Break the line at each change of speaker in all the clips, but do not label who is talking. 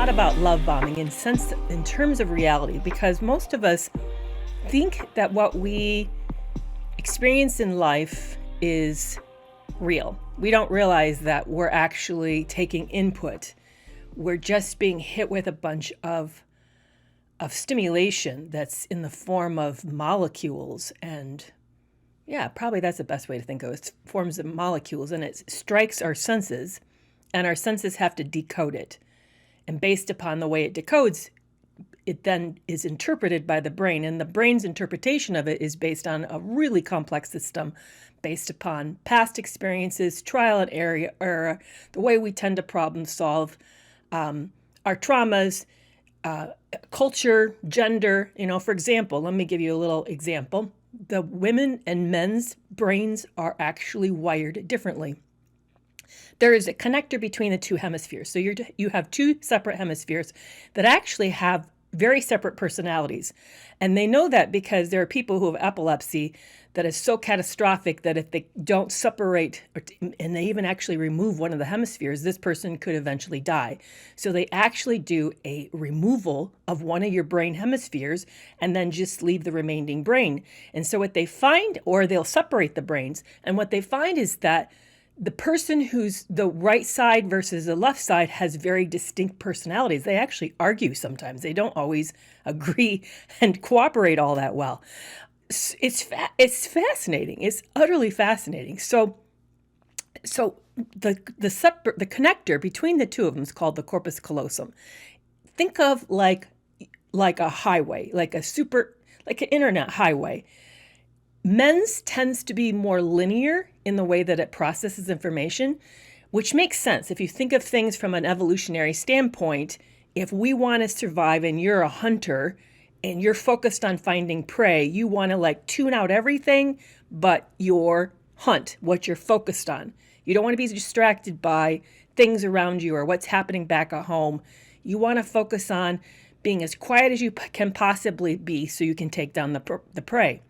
lot about love bombing in terms of reality, because most of us think that what we experience in life is real. We don't realize that we're actually taking input. We're just being hit with a bunch of stimulation that's in the form of molecules, and probably that's the best way to think of it. It's forms of molecules, and it strikes our senses, and our senses have to decode it. And based upon the way it decodes, it then is interpreted by the brain. And the brain's interpretation of it is based on a really complex system based upon past experiences, trial and error, the way we tend to problem solve, our traumas, culture, gender. For example, let me give you a little example. The women and men's brains are actually wired differently. There is a connector between the two hemispheres. So you have two separate hemispheres that actually have very separate personalities. And they know that because there are people who have epilepsy that is so catastrophic that if they don't separate, and they even actually remove one of the hemispheres, this person could eventually die. So they actually do a removal of one of your brain hemispheres and then just leave the remaining brain. And so what they find, or they'll separate the brains, and what they find is that the person who's the right side versus the left side has very distinct personalities. They actually argue sometimes. They don't always agree and cooperate all that well. It's fascinating. It's utterly fascinating. So the connector between the two of them is called the corpus callosum. Think of like a highway, like an internet highway. Men's tends to be more linear in the way that it processes information, which makes sense. If you think of things from an evolutionary standpoint, if we want to survive and you're a hunter and you're focused on finding prey, you want to tune out everything but your hunt, what you're focused on. You don't want to be distracted by things around you or what's happening back at home. You want to focus on being as quiet as you can possibly be so you can take down the prey.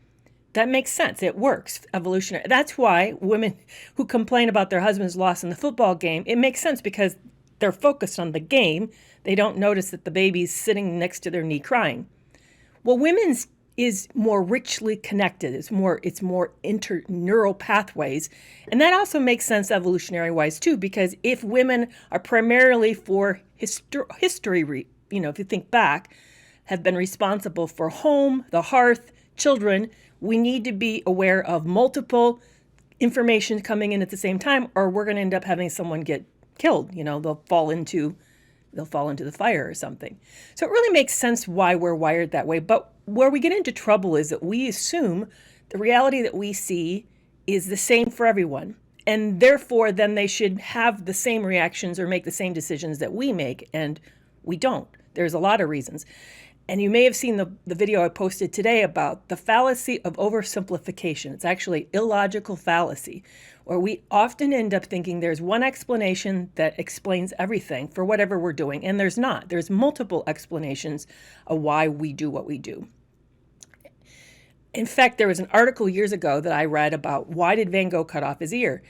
That makes sense. It works evolutionary. That's why women who complain about their husband's loss in the football game, it makes sense because they're focused on the game. They don't notice that the baby's sitting next to their knee crying. Well, women's is more richly connected. It's more interneural pathways. And that also makes sense evolutionary wise too, because if women are primarily for history, if you think back, have been responsible for home, the hearth, children, we need to be aware of multiple information coming in at the same time, or we're going to end up having someone get killed. They'll fall into the fire or something. So it really makes sense why we're wired that way. But where we get into trouble is that we assume the reality that we see is the same for everyone. And therefore, then they should have the same reactions or make the same decisions that we make. And we don't. There's a lot of reasons. And you may have seen the video I posted today about the fallacy of oversimplification. It's actually illogical fallacy, where we often end up thinking there's one explanation that explains everything for whatever we're doing, and there's not. There's multiple explanations of why we do what we do. In fact, there was an article years ago that I read about why did Van Gogh cut off his ear?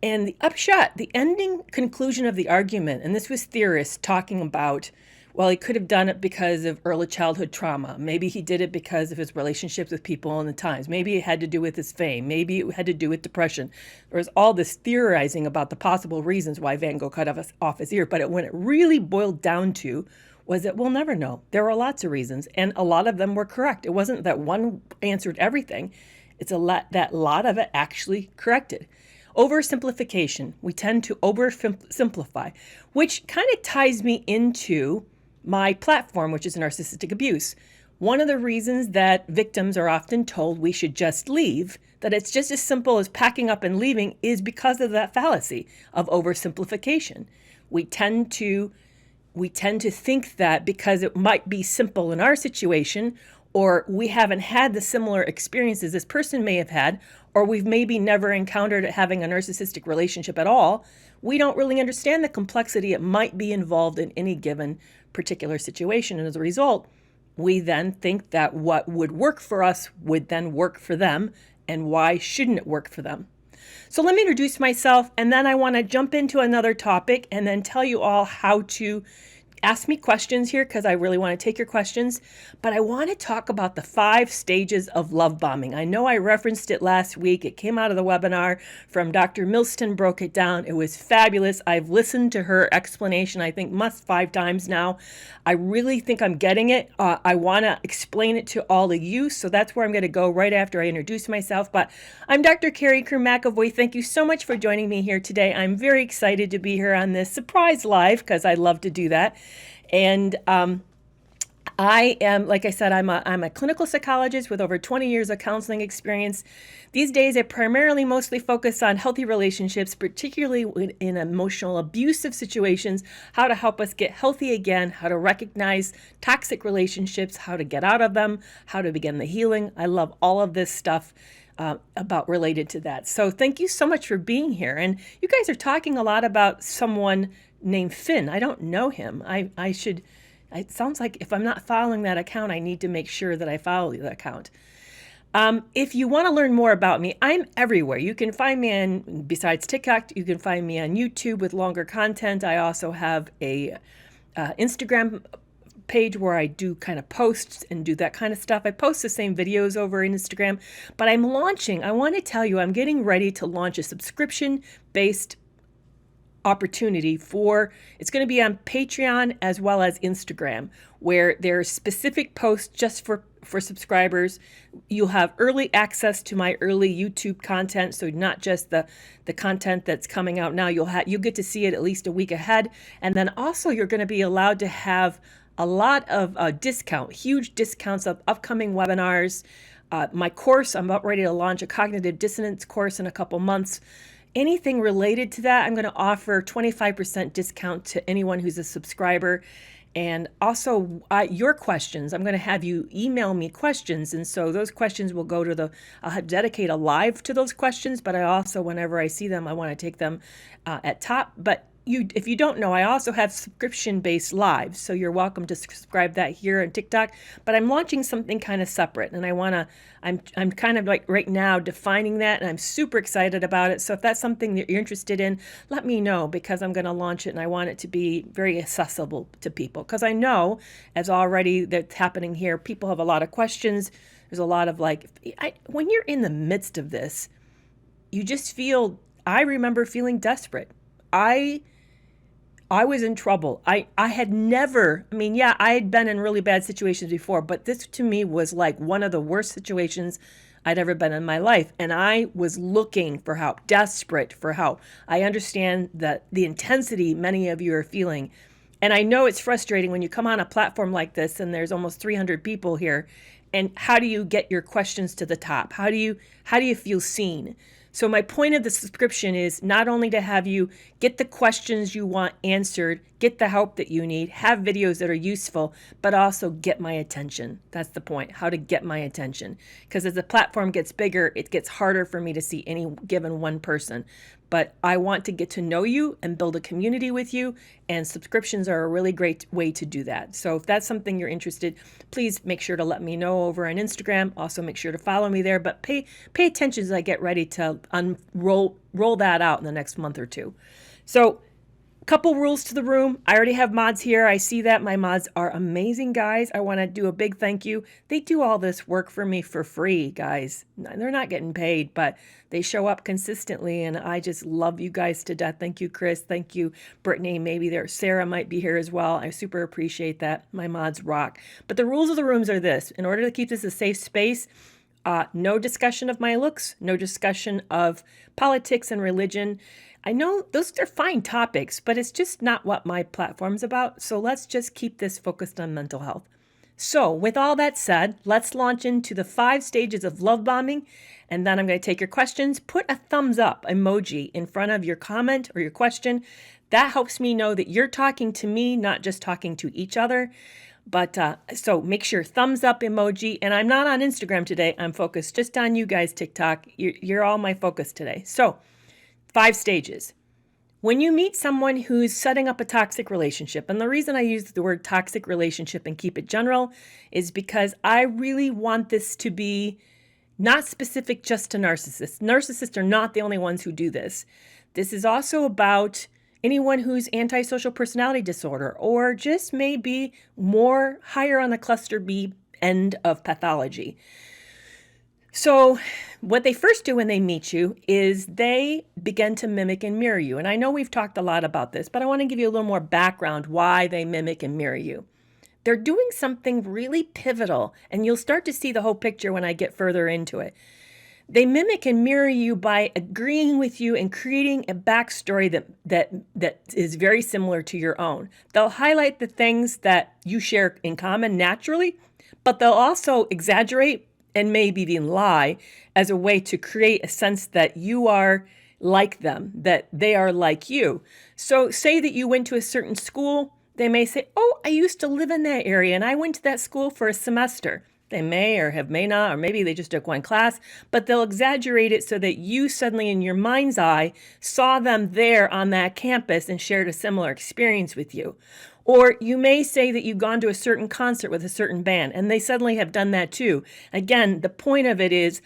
And the upshot, the ending conclusion of the argument, and this was theorists talking about, well, he could have done it because of early childhood trauma. Maybe he did it because of his relationships with people in the times. Maybe it had to do with his fame. Maybe it had to do with depression. There was all this theorizing about the possible reasons why Van Gogh cut off his ear. But when it really boiled down to was that we'll never know. There were lots of reasons, and a lot of them were correct. It wasn't that one answered everything. It's that lot of it actually corrected. Oversimplification. We tend to oversimplify, which kind of ties me into my platform, which is narcissistic abuse. One of the reasons that victims are often told we should just leave, that it's just as simple as packing up and leaving, is because of that fallacy of oversimplification. We tend to think that because it might be simple in our situation, or we haven't had the similar experiences this person may have had, or we've maybe never encountered having a narcissistic relationship at all, we don't really understand the complexity it might be involved in any given particular situation. And as a result, we then think that what would work for us would then work for them, and why shouldn't it work for them? So let me introduce myself, and then I want to jump into another topic and then tell you all how to ask me questions here because I really want to take your questions, but I want to talk about the 5 stages of love bombing. I know I referenced it last week. It came out of the webinar from Dr. Milston, broke it down. It was fabulous. I've listened to her explanation, I think, 5 times now. I really think I'm getting it. I want to explain it to all of you, so that's where I'm going to go right after I introduce myself. But I'm Dr. Kerry McAvoy. Thank you so much for joining me here today. I'm very excited to be here on this surprise live because I love to do that. And I am, like I said, I'm a clinical psychologist with over 20 years of counseling experience. These days, I primarily mostly focus on healthy relationships, particularly in emotional abusive situations, how to help us get healthy again, how to recognize toxic relationships, how to get out of them, how to begin the healing. I love all of this stuff about related to that. So thank you so much for being here. And you guys are talking a lot about someone named Finn. I don't know him. I should, it sounds like if I'm not following that account, I need to make sure that I follow the account. If you want to learn more about me, I'm everywhere. You can find me on, besides TikTok, you can find me on YouTube with longer content. I also have a Instagram page where I do kind of posts and do that kind of stuff. I post the same videos over in Instagram, but I want to tell you, I'm getting ready to launch a subscription-based opportunity it's going to be on Patreon as well as Instagram, where there's specific posts just for subscribers. You'll have early access to my early YouTube content, so not just the content that's coming out now. You'll get to see it at least a week ahead, and then also you're going to be allowed to have a lot of huge discounts of upcoming webinars. My course, I'm about ready to launch a cognitive dissonance course in a couple months. Anything related to that, I'm going to offer 25% discount to anyone who's a subscriber. And also your questions, I'm going to have you email me questions. And so those questions will go to I'll dedicate a live to those questions, but I also, whenever I see them, I want to take them at top. But if you don't know, I also have subscription-based lives, so you're welcome to subscribe that here on TikTok. But I'm launching something kind of separate, and I'm kind of like right now defining that, and I'm super excited about it. So if that's something that you're interested in, let me know, because I'm going to launch it, and I want it to be very accessible to people. Because I know, as already that's happening here, people have a lot of questions. There's a lot of when you're in the midst of this, you just I remember feeling desperate. I was in trouble. I had never, I had been in really bad situations before, but this to me was like one of the worst situations I'd ever been in my life. And I was looking for help, desperate for help. I understand that the intensity many of you are feeling. And I know it's frustrating when you come on a platform like this and there's almost 300 people here. And how do you get your questions to the top? How do you feel seen? So my point of the subscription is not only to have you get the questions you want answered, get the help that you need, have videos that are useful, but also get my attention. That's the point, how to get my attention. Because as the platform gets bigger, it gets harder for me to see any given one person. But I want to get to know you and build a community with you, and subscriptions are a really great way to do that. So if that's something you're interested, please make sure to let me know over on Instagram. Also make sure to follow me there, but pay attention as I get ready to roll that out in the next month or two. So couple rules to the room. I already have mods here. I see that. My mods are amazing, guys. I want to do a big thank you. They do all this work for me for free, guys. They're not getting paid, but they show up consistently, and I just love you guys to death. Thank you, Chris. Thank you, Brittany. Maybe Sarah might be here as well. I super appreciate that. My mods rock. But the rules of the rooms are this. In order to keep this a safe space, no discussion of my looks, no discussion of politics and religion. I know those are fine topics, but it's just not what my platform's about. So let's just keep this focused on mental health. So with all that said, let's launch into the 5 stages of love bombing. And then I'm going to take your questions. Put a thumbs up emoji in front of your comment or your question. That helps me know that you're talking to me, not just talking to each other. But so make sure thumbs up emoji. And I'm not on Instagram today. I'm focused just on you guys, TikTok. You're all my focus today. So 5 stages. When you meet someone who's setting up a toxic relationship, and the reason I use the word toxic relationship and keep it general is because I really want this to be not specific just to narcissists. Narcissists are not the only ones who do this. This is also about anyone who's antisocial personality disorder, or just maybe more higher on the cluster B end of pathology. So what they first do when they meet you is they begin to mimic and mirror you. And I know we've talked a lot about this, but I want to give you a little more background why they mimic and mirror you. They're doing something really pivotal, and you'll start to see the whole picture when I get further into it. They mimic and mirror you by agreeing with you and creating a backstory that is very similar to your own. They'll highlight the things that you share in common naturally, but they'll also exaggerate and maybe even lie as a way to create a sense that you are like them, that they are like you. So say that you went to a certain school, they may say, oh, I used to live in that area and I went to that school for a semester. They may or may not, or maybe they just took one class, but they'll exaggerate it so that you suddenly in your mind's eye saw them there on that campus and shared a similar experience with you. Or you may say that you've gone to a certain concert with a certain band and they suddenly have done that too. Again, the point of it is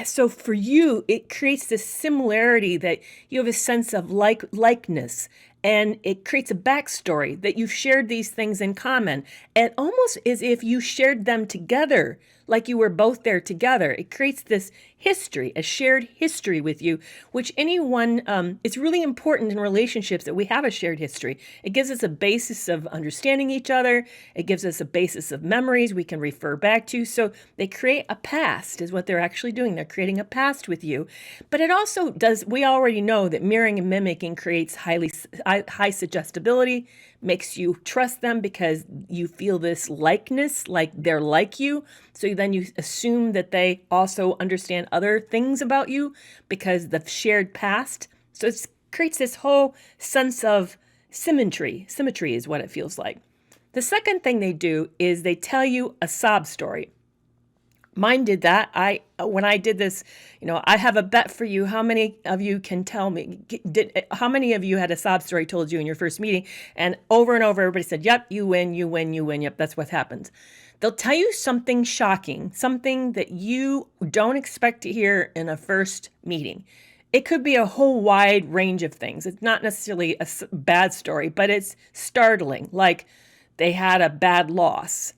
so for you, it creates this similarity that you have a sense of likeness, and it creates a backstory that you've shared these things in common, and almost as if you shared them together, like you were both there together. It creates this history, a shared history with you, which it's really important in relationships that we have a shared history. It gives us a basis of understanding each other. It gives us a basis of memories we can refer back to. So they create a past is what they're actually doing. They're creating a past with you. But it also does, we already know that mirroring and mimicking creates high suggestibility, makes you trust them because you feel this likeness, like they're like you. So then you assume that they also understand other things about you because the shared past. So it creates this whole sense of symmetry. Symmetry is what it feels like. The second thing they do is they tell you a sob story. Mine did that. When I did this, I have a bet for you. How many of you can tell me, how many of you had a sob story told you in your first meeting? And over, everybody said, yep, you win, you win, you win. Yep, that's what happens. They'll tell you something shocking, something that you don't expect to hear in a first meeting. It could be a whole wide range of things. It's not necessarily a bad story, but it's startling. Like they had a bad loss.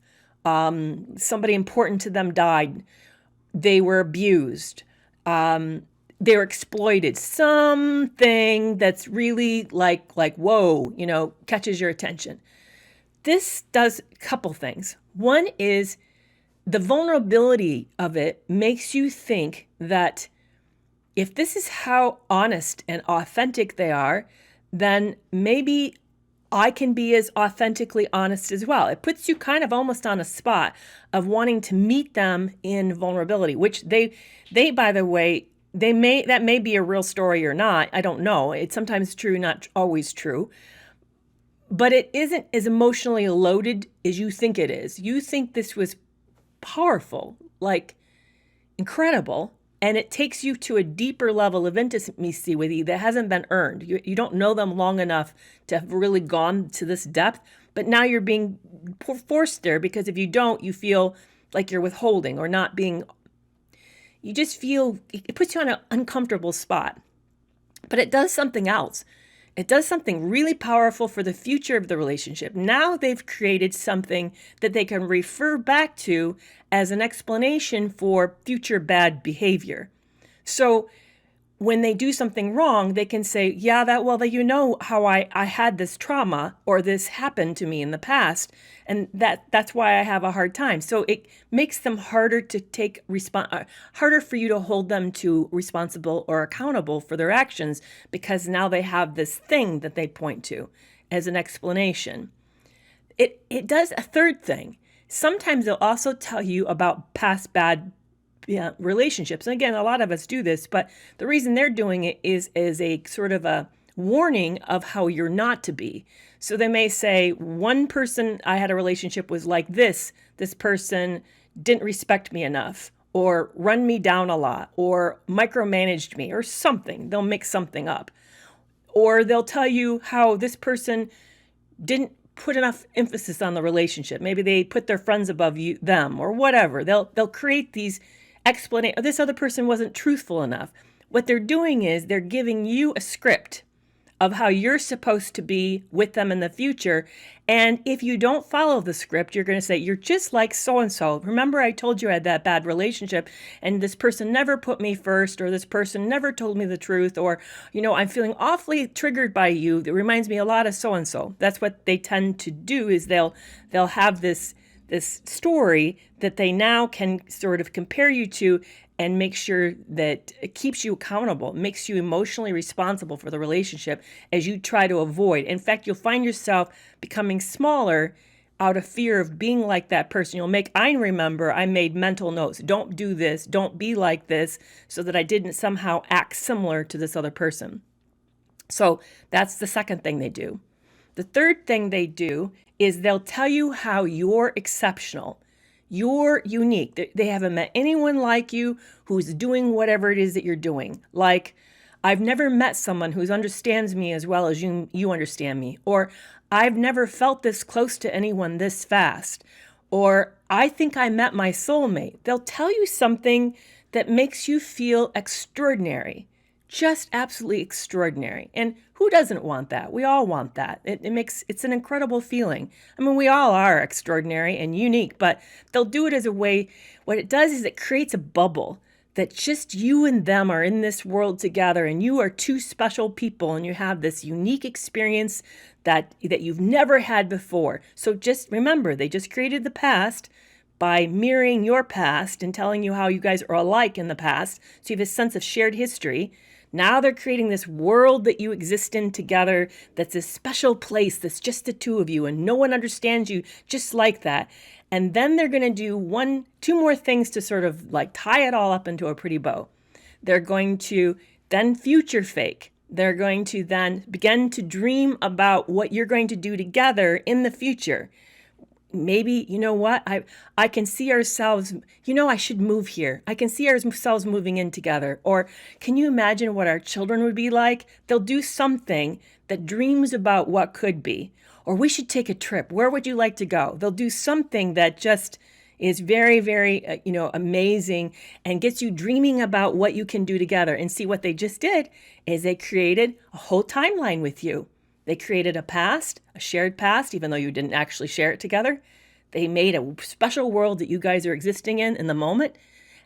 Somebody important to them died. They were abused. They were exploited. Something that's really like, whoa, catches your attention. This does a couple things. One is the vulnerability of it makes you think that if this is how honest and authentic they are, then maybe I can be as authentically honest as well. It puts you kind of almost on a spot of wanting to meet them in vulnerability, which they by the way, that may be a real story or not. I don't know. It's sometimes true, not always true. But it isn't as emotionally loaded as you think it is. You think this was powerful, like incredible, and it takes you to a deeper level of intimacy with you that hasn't been earned. You don't know them long enough to have really gone to this depth, but now you're being forced there because if you don't, you feel like you're withholding or not being, you just feel, it puts you on an uncomfortable spot. But it does something else. It does something really powerful for the future of the relationship. Now they've created something that they can refer back to as an explanation for future bad behavior. So when they do something wrong, they can say, yeah, how I had this trauma or this happened to me in the past, and that's why I have a hard time. So it makes them harder to harder for you to hold them to responsible or accountable for their actions because now they have this thing that they point to as an explanation. It does a third thing. Sometimes they'll also tell you about past bad relationships. And again, a lot of us do this, but the reason they're doing it is as a sort of a warning of how you're not to be. So they may say, one person I had a relationship was like this person didn't respect me enough, or run me down a lot, or micromanaged me, or something. They'll make something up. Or they'll tell you how this person didn't put enough emphasis on the relationship. Maybe they put their friends above them, or whatever. They'll create these this other person wasn't truthful enough. What they're doing is they're giving you a script of how you're supposed to be with them in the future. And if you don't follow the script, you're going to say, you're just like so-and-so. Remember, I told you I had that bad relationship and this person never put me first, or this person never told me the truth, or, I'm feeling awfully triggered by you. That reminds me a lot of so-and-so. That's what they tend to do, is they'll have this story that they now can sort of compare you to and make sure that it keeps you accountable, makes you emotionally responsible for the relationship as you try to avoid. In fact, you'll find yourself becoming smaller out of fear of being like that person. I remember I made mental notes. Don't do this. Don't be like this, so that I didn't somehow act similar to this other person. So that's the second thing they do. The third thing they do is they'll tell you how you're exceptional. You're unique. They haven't met anyone like you who's doing whatever it is that you're doing. Like, I've never met someone who understands me as well as you understand me. Or, I've never felt this close to anyone this fast. Or, I think I met my soulmate. They'll tell you something that makes you feel extraordinary. Just absolutely extraordinary. And who doesn't want that? We all want that. It's an incredible feeling. I mean, we all are extraordinary and unique, but they'll do it as a way. What it does is it creates a bubble that just you and them are in this world together, and you are two special people, and you have this unique experience that you've never had before. So just remember, they just created the past by mirroring your past and telling you how you guys are alike in the past. So you have a sense of shared history. Now they're creating this world that you exist in together, that's a special place that's just the two of you, and no one understands you just like that. And then they're going to do two more things to sort of like tie it all up into a pretty bow. They're going to then future fake. They're going to then begin to dream about what you're going to do together in the future. Maybe, I can see ourselves, I should move here. I can see ourselves moving in together. Or can you imagine what our children would be like? They'll do something that dreams about what could be. Or we should take a trip. Where would you like to go? They'll do something that just is very, very, amazing, and gets you dreaming about what you can do together. And see, what they just did is they created a whole timeline with you. They created a past, a shared past, even though you didn't actually share it together. They made a special world that you guys are existing in the moment.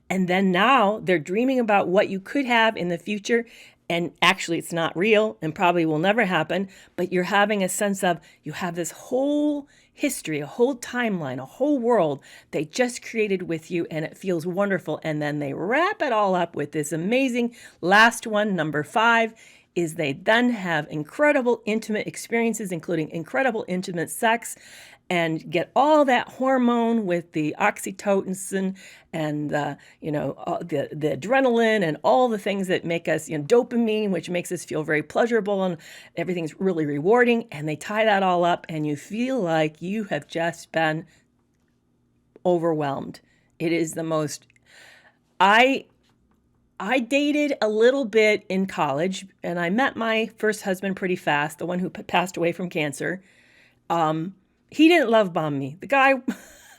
And then now they're dreaming about what you could have in the future. And actually, it's not real and probably will never happen. But you're having a sense of, you have this whole history, a whole timeline, a whole world they just created with you. And it feels wonderful. And then they wrap it all up with this amazing last one, number 5. Is they then have incredible intimate experiences, including incredible intimate sex, and get all that hormone with the oxytocin and the adrenaline and all the things that make us, dopamine, which makes us feel very pleasurable, and everything's really rewarding. And they tie that all up, and you feel like you have just been overwhelmed. It is the most. I dated a little bit in college, and I met my first husband pretty fast, the one who passed away from cancer. He didn't love bomb me. The guy,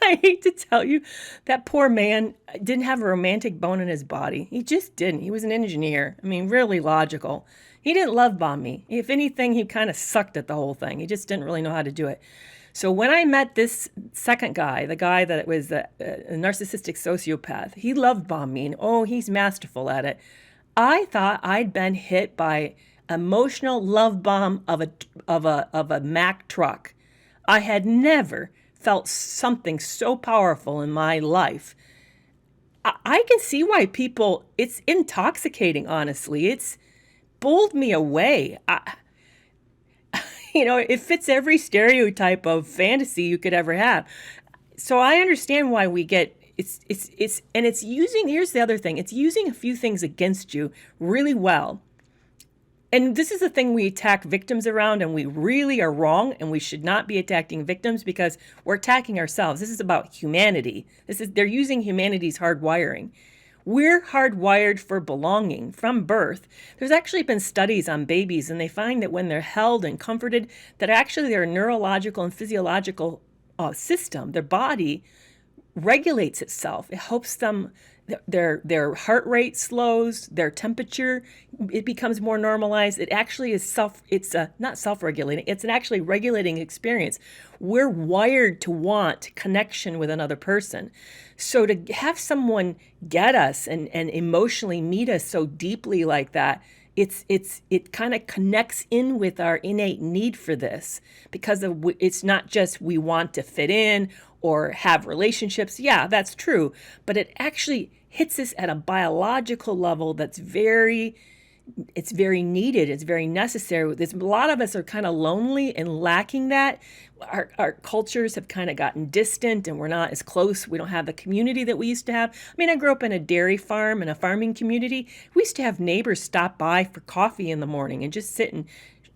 I hate to tell you, that poor man didn't have a romantic bone in his body. He just didn't. He was an engineer. I mean, really logical. He didn't love bomb me. If anything, he kind of sucked at the whole thing. He just didn't really know how to do it. So when I met this second guy, the guy that was a narcissistic sociopath, he love bomb me, and he's masterful at it. I thought I'd been hit by emotional love bomb of a Mack truck. I had never felt something so powerful in my life. I can see why it's intoxicating, honestly. It's bowled me away. It fits every stereotype of fantasy you could ever have. So I understand why we get it's using, here's the other thing, it's using a few things against you really well. And this is the thing we attack victims around, and we really are wrong, and we should not be attacking victims because we're attacking ourselves. This is about humanity. They're using humanity's hardwiring. We're hardwired for belonging from birth. There's actually been studies on babies, and they find that when they're held and comforted, that actually their neurological and physiological system, their body, regulates itself. It helps them, their heart rate slows, their temperature, it becomes more normalized. It actually is not self-regulating, it's an actually regulating experience. We're wired to want connection with another person. So to have someone get us and emotionally meet us so deeply like that, it kind of connects in with our innate need for this, because it's not just we want to fit in or have relationships. Yeah, that's true. But it actually hits us at a biological level that's very needed. It's very necessary. A lot of us are kind of lonely and lacking that. Our cultures have kind of gotten distant and we're not as close. We don't have the community that we used to have. I mean, I grew up in a dairy farm and a farming community. We used to have neighbors stop by for coffee in the morning and just sit and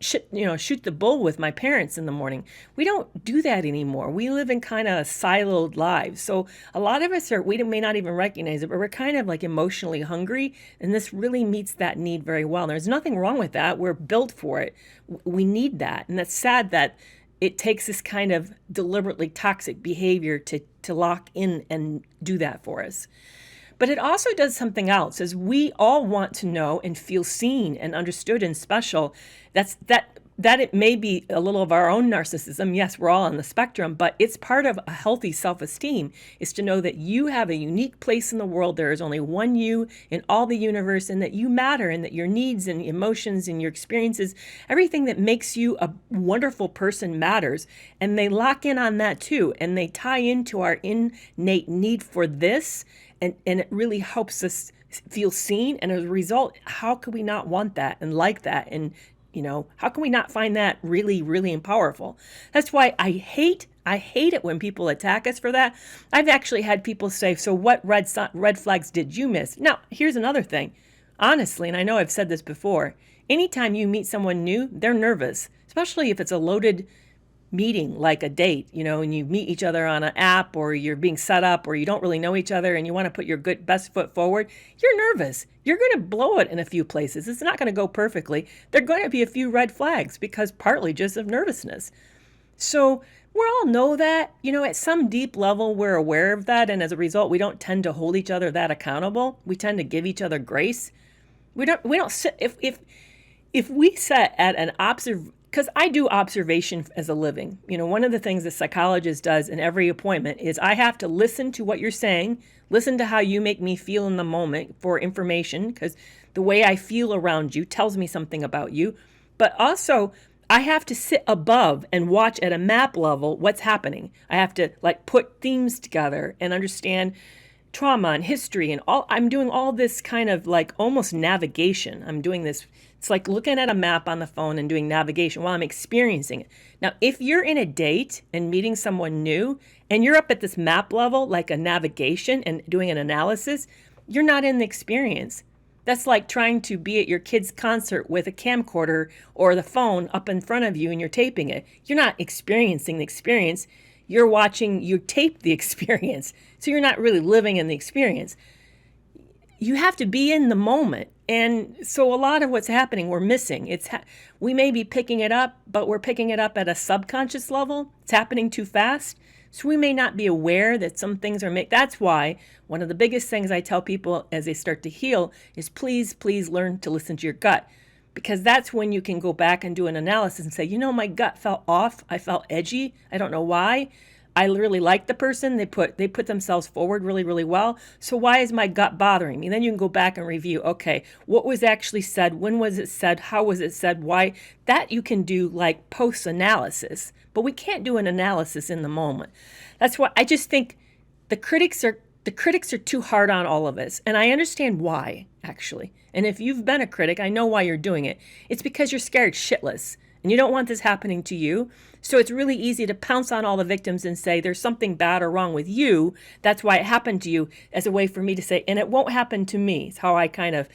shoot the bull with my parents in the morning. We don't do that anymore. We live in kind of siloed lives. So a lot of us we may not even recognize it, but we're kind of like emotionally hungry. And this really meets that need very well. And there's nothing wrong with that. We're built for it. We need that. And that's sad that it takes this kind of deliberately toxic behavior to lock in and do that for us. But it also does something else, as we all want to know and feel seen and understood and special. That it may be a little of our own narcissism. Yes, we're all on the spectrum, but it's part of a healthy self-esteem, is to know that you have a unique place in the world. There is only one you in all the universe, and that you matter, and that your needs and emotions and your experiences, everything that makes you a wonderful person matters. And they lock in on that too, and they tie into our innate need for this, and it really helps us feel seen. And as a result, how could we not want that and like that? And how can we not find that really, really powerful? That's why I hate it when people attack us for that. I've actually had people say, so what red flags did you miss? Now, here's another thing. Honestly, and I know I've said this before, anytime you meet someone new, they're nervous, especially if it's a loaded meeting, like a date, and you meet each other on an app, or you're being set up, or you don't really know each other and you want to put your best foot forward. You're nervous. You're going to blow it in a few places. It's not going to go perfectly. There are going to be a few red flags, because partly just of nervousness. So we all know that, at some deep level, we're aware of that. And as a result, we don't tend to hold each other that accountable. We tend to give each other grace. We don't sit, if we set at an because I do observation as a living. One of the things a psychologist does in every appointment is I have to listen to what you're saying, listen to how you make me feel in the moment for information, because the way I feel around you tells me something about you. But also, I have to sit above and watch at a map level what's happening. I have to put themes together and understand trauma and history and all. I'm doing all this kind of almost navigation. I'm doing this. It's like looking at a map on the phone and doing navigation while I'm experiencing it. Now, if you're in a date and meeting someone new and you're up at this map level, like a navigation and doing an analysis, you're not in the experience. That's like trying to be at your kid's concert with a camcorder or the phone up in front of you and you're taping it. You're not experiencing the experience. You're watching you tape the experience. So you're not really living in the experience. You have to be in the moment. And so a lot of what's happening, we're missing. We may be picking it up, but we're picking it up at a subconscious level. It's happening too fast. So we may not be aware that some things are That's why one of the biggest things I tell people as they start to heal is please learn to listen to your gut. Because that's when you can go back and do an analysis and say, my gut felt off. I felt edgy. I don't know why. I really like the person. They put themselves forward really, really well. So why is my gut bothering me? Then you can go back and review, okay, what was actually said? When was it said? How was it said? Why? That you can do post-analysis. But we can't do an analysis in the moment. That's why I just think the critics are too hard on all of us. And I understand why, actually. And if you've been a critic, I know why you're doing it. It's because you're scared shitless. And you don't want this happening to you. So it's really easy to pounce on all the victims and say there's something bad or wrong with you. That's why it happened to you, as a way for me to say, and it won't happen to me. It's how I kind of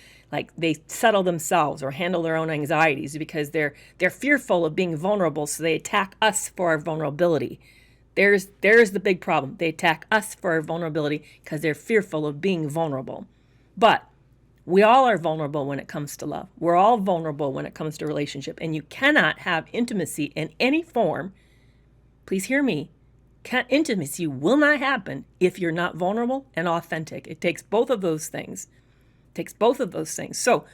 they settle themselves or handle their own anxieties, because they're fearful of being vulnerable. So they attack us for our vulnerability. There's the big problem. They attack us for our vulnerability because they're fearful of being vulnerable. But we all are vulnerable when it comes to love. We're all vulnerable when it comes to relationship. And you cannot have intimacy in any form, please hear me, Intimacy will not happen if you're not vulnerable and authentic. It takes both of those things. So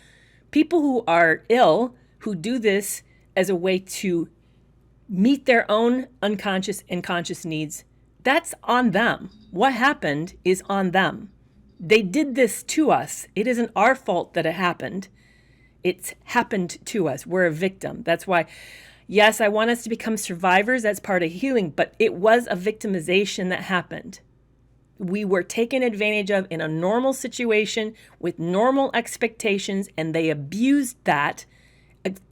people who are ill, who do this as a way to meet their own unconscious and conscious needs, that's on them. What happened is on them. They did this to us. It isn't our fault that it happened. It's happened to us. We're a victim. That's why, yes, I want us to become survivors. That's part of healing, but it was a victimization that happened. We were taken advantage of in a normal situation with normal expectations, and they abused that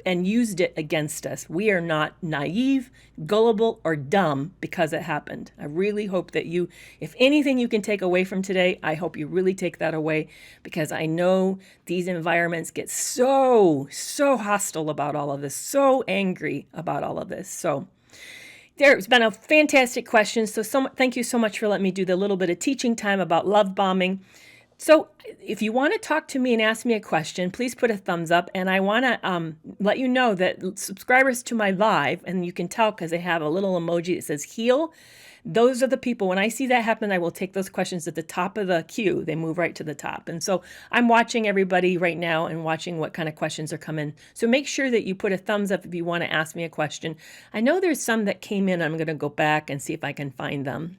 and used it against us. We are not naive, gullible, or dumb because it happened. I really hope that you, if anything you can take away from today, I hope you really take that away, because I know these environments get so hostile about all of this, so angry about all of this. So there's been a fantastic question. So thank you so much for letting me do the little bit of teaching time about love bombing. So if you want to talk to me and ask me a question, please put a thumbs up. And I want to let you know that subscribers to my live, and you can tell because they have a little emoji that says heal. Those are the people, when I see that happen, I will take those questions at the top of the queue. They move right to the top. And so I'm watching everybody right now and watching what kind of questions are coming. So make sure that you put a thumbs up if you want to ask me a question. I know there's some that came in. I'm going to go back and see if I can find them.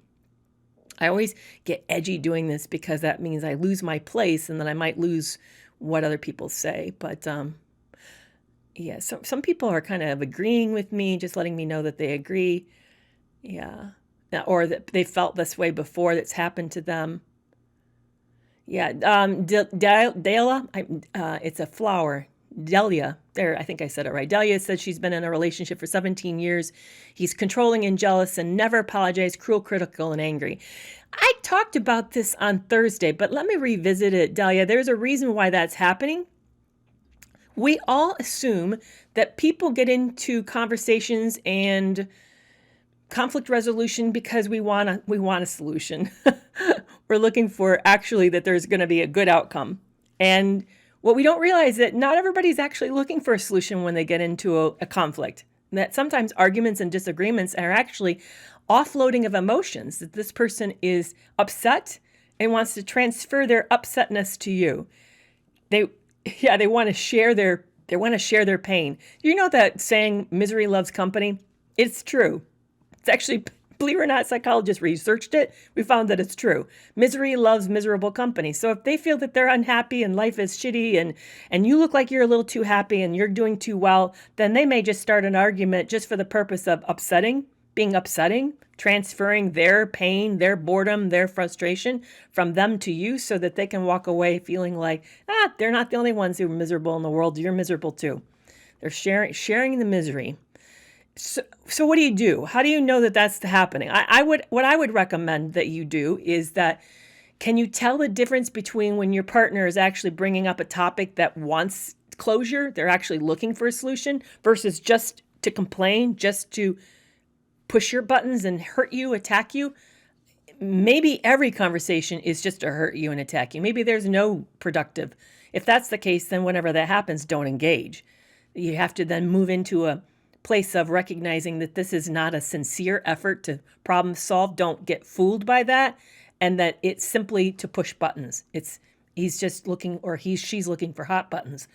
I always get edgy doing this because that means I lose my place, and then I might lose what other people say. But yeah, so some people are kind of agreeing with me, just letting me know that they agree. Yeah. Or that they felt this way before, that's happened to them. Yeah. Dela, it's a flower. Delia, there, I think I said it right. Delia said she's been in a relationship for 17 years. He's controlling and jealous and never apologized, cruel, critical, and angry. I talked about this on Thursday, but let me revisit it, Delia. There's a reason why that's happening. We all assume that people get into conversations and conflict resolution because we want a solution. We're looking for actually that there's going to be a good outcome. And what we don't realize is that not everybody's actually looking for a solution when they get into a conflict. And that sometimes arguments and disagreements are actually offloading of emotions, that this person is upset and wants to transfer their upsetness to you. They want to share their pain. You know that saying, misery loves company? It's true. It's actually, believe it or not, psychologists researched it. We found that it's true. Misery loves miserable company. So if they feel that they're unhappy and life is shitty and you look like you're a little too happy and you're doing too well, then they may just start an argument just for the purpose of being upsetting, transferring their pain, their boredom, their frustration from them to you so that they can walk away feeling like, they're not the only ones who are miserable in the world. You're miserable too. They're sharing the misery. So what do you do? How do you know that that's happening? What I would recommend that you do is that, can you tell the difference between when your partner is actually bringing up a topic that wants closure, they're actually looking for a solution, versus just to complain, just to push your buttons and hurt you, attack you? Maybe every conversation is just to hurt you and attack you. Maybe there's no productive. If that's the case, then whenever that happens, don't engage. You have to then move into a place of recognizing that this is not a sincere effort to problem solve. Don't get fooled by that, and that it's simply to push buttons. He's just looking, or she's looking for hot buttons.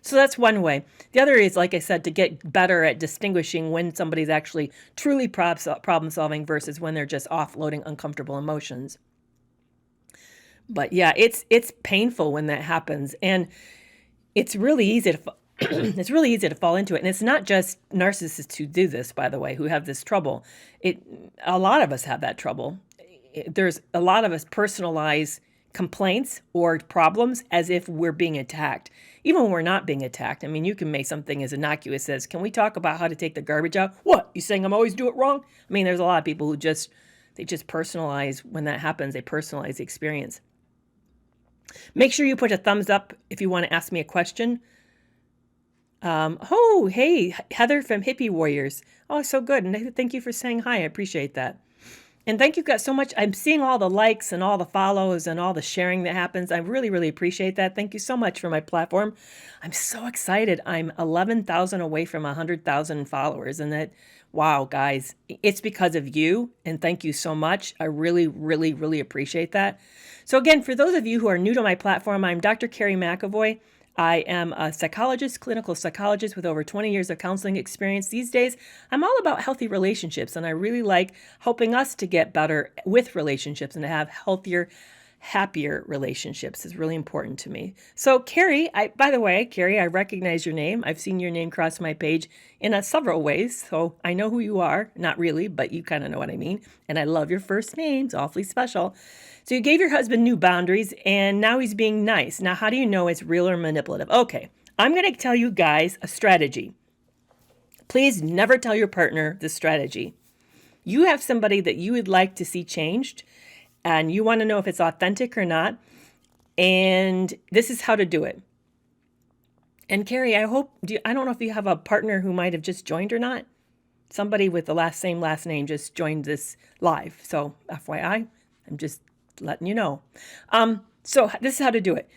So that's one way. The other is, like I said, to get better at distinguishing when somebody's actually truly problem solving versus when they're just offloading uncomfortable emotions. But yeah, it's painful when that happens, and it's really easy to fall into it. And it's not just narcissists who do this, by the way, who have this trouble. A lot of us have that trouble. There's a lot of us personalize complaints or problems as if we're being attacked, even when we're not being attacked. I mean, you can make something as innocuous as, can we talk about how to take the garbage out? What? You saying I'm always do it wrong? I mean, there's a lot of people who just personalize. When that happens, they personalize the experience. Make sure you put a thumbs up if you want to ask me a question. Hey, Heather from Hippie Warriors. Oh, so good. And thank you for saying hi. I appreciate that. And thank you guys so much. I'm seeing all the likes and all the follows and all the sharing that happens. I really, really appreciate that. Thank you so much for my platform. I'm so excited. I'm 11,000 away from 100,000 followers. And that, wow, guys, it's because of you. And thank you so much. I really, really, really appreciate that. So again, for those of you who are new to my platform, I'm Dr. Kerry McAvoy. I am a psychologist, clinical psychologist with over 20 years of counseling experience. These days, I'm all about healthy relationships, and I really like helping us to get better with relationships and to have healthier, happier relationships is really important to me. So Kerry, by the way, Kerry, I recognize your name. I've seen your name cross my page in several ways, so I know who you are. Not really, but you kind of know what I mean. And I love your first name. It's awfully special. So you gave your husband new boundaries, and now he's being nice. Now, how do you know it's real or manipulative? Okay, I'm going to tell you guys a strategy. Please never tell your partner this strategy. You have somebody that you would like to see changed, and you want to know if it's authentic or not, and this is how to do it. And Kerry, I don't know if you have a partner who might have just joined or not. Somebody with the same last name just joined this live. So FYI, I'm just letting you know. So this is how to do it.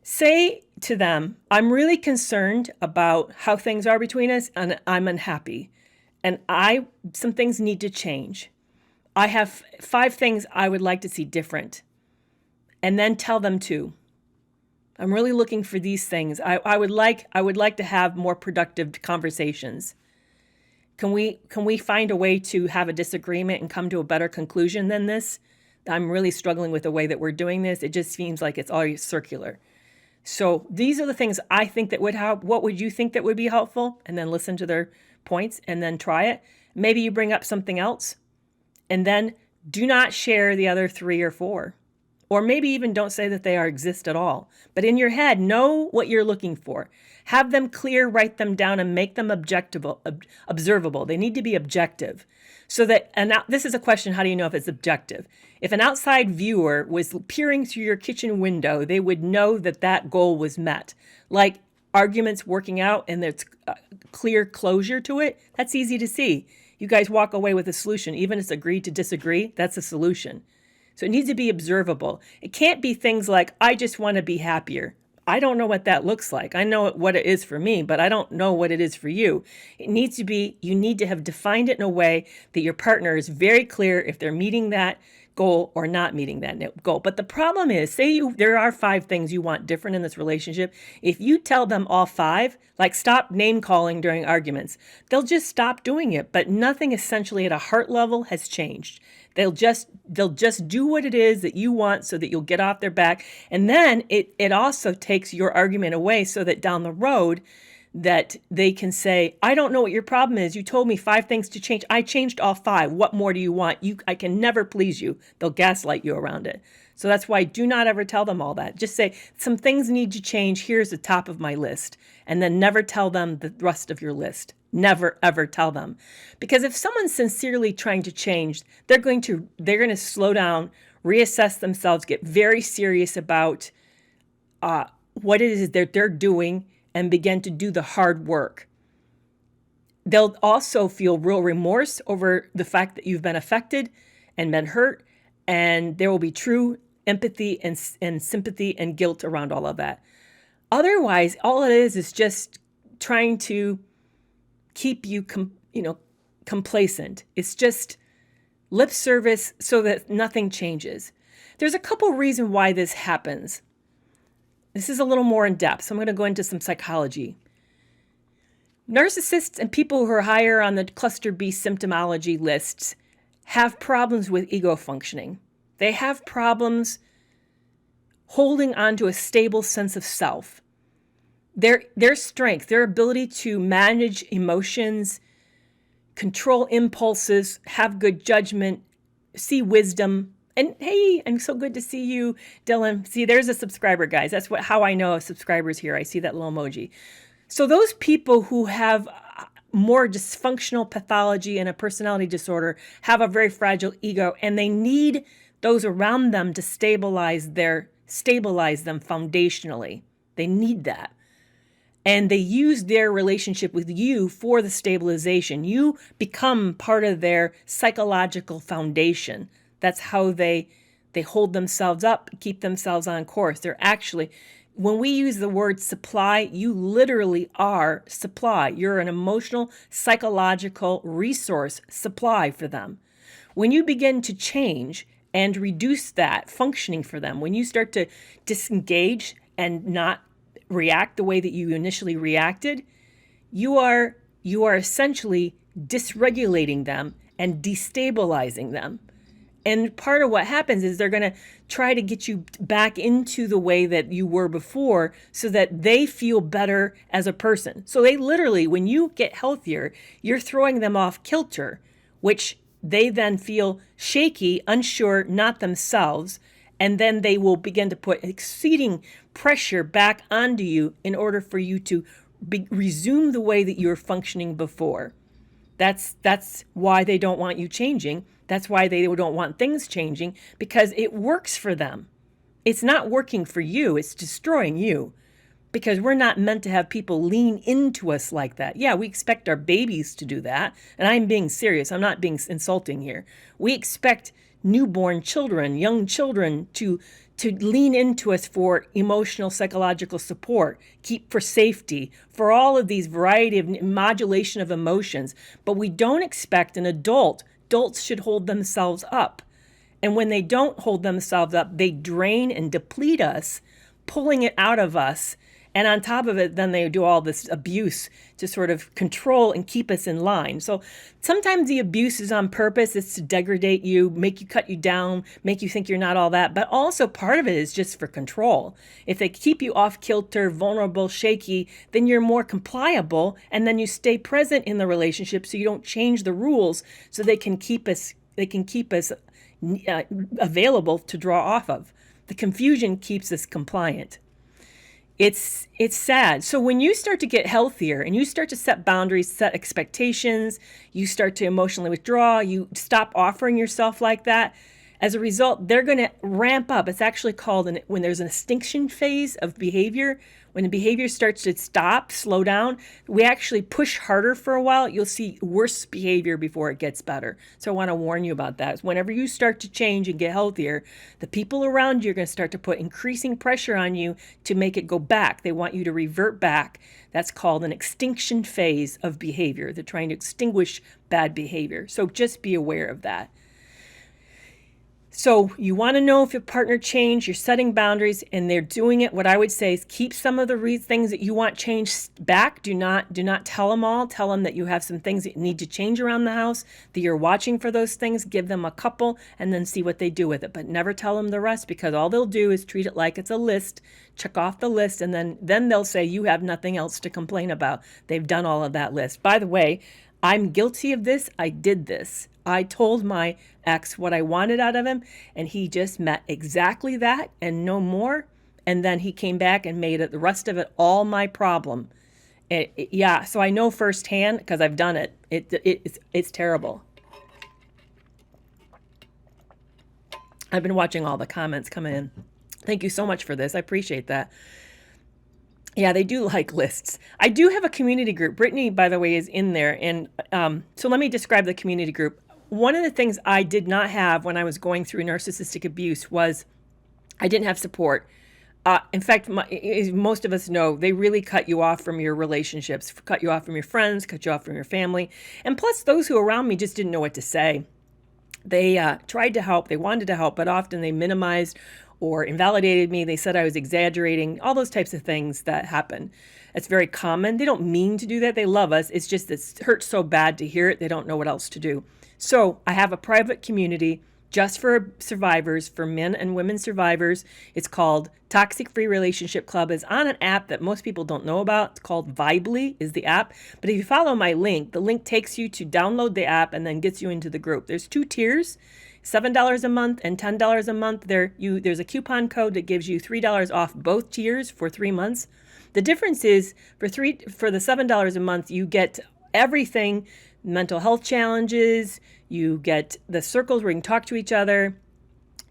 Say to them, I'm really concerned about how things are between us, and I'm unhappy. And some things need to change. I have 5 things I would like to see different. And then tell them to. I'm really looking for these things. I would like to have more productive conversations. Can we find a way to have a disagreement and come to a better conclusion than this? I'm really struggling with the way that we're doing this. It just seems like it's always circular. So these are the things I think that would help. What would you think that would be helpful? And then listen to their points and then try it. Maybe you bring up something else. And then do not share the other 3 or 4. Or maybe even don't say that they exist at all. But in your head, know what you're looking for. Have them clear, write them down, and make them observable. They need to be objective. So that, and now this is a question, how do you know if it's objective? If an outside viewer was peering through your kitchen window, they would know that that goal was met. Like arguments working out and there's clear closure to it, that's easy to see. You guys walk away with a solution. Even if it's agreed to disagree, that's a solution. So it needs to be observable. It can't be things like, I just want to be happier. I don't know what that looks like. I know what it is for me, but I don't know what it is for you. It needs to be, you need to have defined it in a way that your partner is very clear if they're meeting that goal or not meeting that goal. But the problem is, there are 5 things you want different in this relationship. If you tell them all 5, like stop name calling during arguments, they'll just stop doing it. But nothing essentially at a heart level has changed. They'll just do what it is that you want so that you'll get off their back. And then it also takes your argument away so that down the road that they can say, I don't know what your problem is. You told me 5 things to change. I changed all 5. What more do you want? I can never please you. They'll gaslight you around it. So that's why do not ever tell them all that. Just say, some things need to change. Here's the top of my list. And then never tell them the rest of your list. Never, ever tell them. Because if someone's sincerely trying to change, they're going to slow down, reassess themselves, get very serious about what it is that they're doing, and begin to do the hard work. They'll also feel real remorse over the fact that you've been affected and been hurt, and there will be true empathy and sympathy and guilt around all of that. Otherwise, all it is just trying to keep you complacent. It's just lip service so that nothing changes. There's a couple reasons why this happens. This is a little more in depth, so I'm going to go into some psychology. Narcissists and people who are higher on the cluster B symptomology lists have problems with ego functioning. They have problems holding on to a stable sense of self. Their strength, their ability to manage emotions, control impulses, have good judgment, see wisdom. And hey, I'm so good to see you, Dylan. See, there's a subscriber, guys. That's how I know a subscriber's here. I see that little emoji. So those people who have more dysfunctional pathology and a personality disorder have a very fragile ego, and they need those around them to stabilize them foundationally. They need that. and they use their relationship with you for the stabilization. You become part of their psychological foundation. That's how they hold themselves up, keep themselves on course. They're actually, when we use the word supply, you literally are supply. You're an emotional, psychological resource supply for them. When you begin to change and reduce that functioning for them, when you start to disengage and not react the way that you initially reacted, you are essentially dysregulating them and destabilizing them. And part of what happens is they're going to try to get you back into the way that you were before so that they feel better as a person. So they literally, when you get healthier, you're throwing them off kilter, which they then feel shaky, unsure, not themselves. And then they will begin to put exceeding pressure back onto you in order for you to resume the way that you were functioning before. That's why they don't want you changing. That's why they don't want things changing, because it works for them. It's not working for you. It's destroying you, because we're not meant to have people lean into us like that. Yeah, we expect our babies to do that. And I'm being serious. I'm not being insulting here. We expect newborn children, young children to lean into us for emotional, psychological support, for safety, for all of these variety of modulation of emotions. But we don't expect an adult. Adults should hold themselves up. And when they don't hold themselves up, they drain and deplete us, pulling it out of us. And on top of it, then they do all this abuse to sort of control and keep us in line. So sometimes the abuse is on purpose. It's to degrade you, make you cut you down, make you think you're not all that. But also part of it is just for control. If they keep you off kilter, vulnerable, shaky, then you're more compliable. And then you stay present in the relationship so you don't change the rules so they can keep us available to draw off of. The confusion keeps us compliant. It's sad. So when you start to get healthier and you start to set boundaries, set expectations, you start to emotionally withdraw, you stop offering yourself like that, as a result, they're going to ramp up. It's actually called when there's an extinction phase of behavior. When the behavior starts to stop, slow down, we actually push harder for a while. You'll see worse behavior before it gets better. So I want to warn you about that. Whenever you start to change and get healthier, the people around you are going to start to put increasing pressure on you to make it go back. They want you to revert back. That's called an extinction phase of behavior. They're trying to extinguish bad behavior. So just be aware of that. So you want to know if your partner changed, you're setting boundaries, and they're doing it. What I would say is keep some of the things that you want changed back. Do not tell them all. Tell them that you have some things that need to change around the house, that you're watching for those things. Give them a couple and then see what they do with it. But never tell them the rest, because all they'll do is treat it like it's a list, check off the list, and then they'll say you have nothing else to complain about. They've done all of that list. By the way, I'm guilty of this. I did this. I told my ex what I wanted out of him, and he just met exactly that and no more. And then he came back and made it, the rest of it, all my problem. Yeah, so I know firsthand because I've done it. It's terrible. I've been watching all the comments coming in. Thank you so much for this. I appreciate that. Yeah, they do like lists. I do have a community group. Brittany, by the way, is in there. And so let me describe the community group. One of the things I did not have when I was going through narcissistic abuse was I didn't have support. In fact, as most of us know, they really cut you off from your relationships, cut you off from your friends, cut you off from your family. And plus, those who were around me just didn't know what to say. They tried to help. They wanted to help, but often they minimized or invalidated me. They said I was exaggerating, all those types of things that happen. It's very common. They don't mean to do that. They love us. It's just it hurts so bad to hear it. They don't know what else to do. So I have a private community just for survivors, for men and women survivors. It's called Toxic Free Relationship Club. It's on an app that most people don't know about. It's called Vibely is the app. But if you follow my link, the link takes you to download the app and then gets you into the group. There's 2 tiers, $7 a month and $10 a month. There's a coupon code that gives you $3 off both tiers for 3 months. The difference is for the $7 a month, you get everything, mental health challenges, you get the circles where you can talk to each other.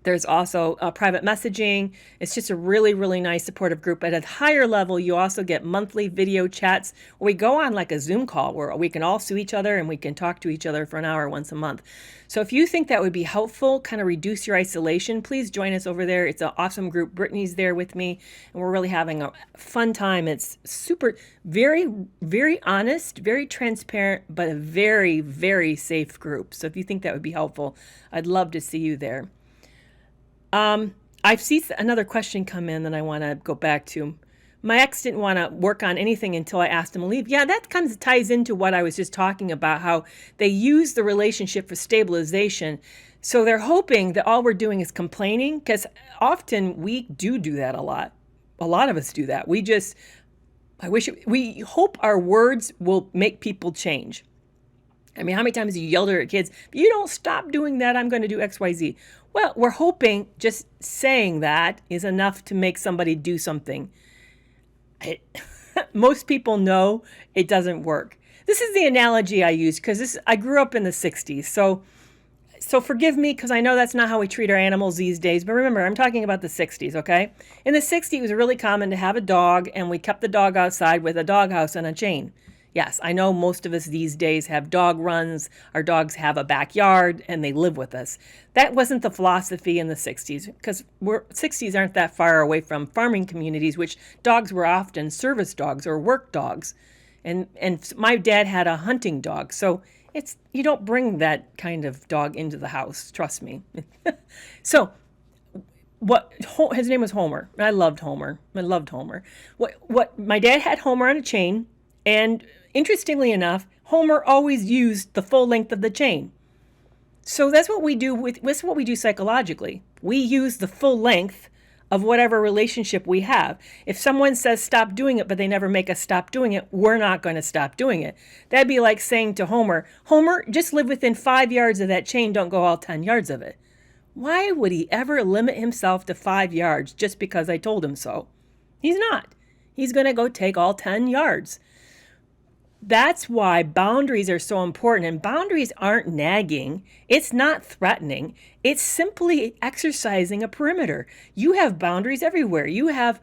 There's also private messaging. It's just a really, really nice supportive group. At a higher level, you also get monthly video chats where we go on like a Zoom call where we can all see each other and we can talk to each other for an hour once a month. So if you think that would be helpful, kind of reduce your isolation, please join us over there. It's an awesome group. Brittany's there with me, and we're really having a fun time. It's super, very, very honest, very transparent, but a very, very safe group. So if you think that would be helpful, I'd love to see you there. I see another question come in that I want to go back to. My ex didn't want to work on anything until I asked him to leave. Yeah, that kind of ties into what I was just talking about, how they use the relationship for stabilization. So they're hoping that all we're doing is complaining, because often we do that a lot. A lot of us do that. We we hope our words will make people change. I mean, how many times have you yelled at your kids, if you don't stop doing that, I'm going to do X, Y, Z. Well, we're hoping just saying that is enough to make somebody do something. Most people know it doesn't work. This is the analogy I use because I grew up in the 60s. So forgive me because I know that's not how we treat our animals these days. But remember, I'm talking about the 60s, okay? In the 60s, it was really common to have a dog, and we kept the dog outside with a doghouse and a chain. Yes, I know most of us these days have dog runs. Our dogs have a backyard and they live with us. That wasn't the philosophy in the 60s, because 60s aren't that far away from farming communities, which dogs were often service dogs or work dogs. And my dad had a hunting dog. So you don't bring that kind of dog into the house, trust me. So his name was Homer. I loved Homer. What my dad had Homer on a chain, and interestingly enough, Homer always used the full length of the chain. So that's what we do that's what we do psychologically. We use the full length of whatever relationship we have. If someone says stop doing it, but they never make us stop doing it, we're not going to stop doing it. That'd be like saying to Homer, just live within 5 yards of that chain, don't go all 10 yards of it. Why would he ever limit himself to 5 yards just because I told him so? He's not. He's going to go take all 10 yards. That's why boundaries are so important. And boundaries aren't nagging. It's not threatening. It's simply exercising a perimeter. You have boundaries everywhere. You have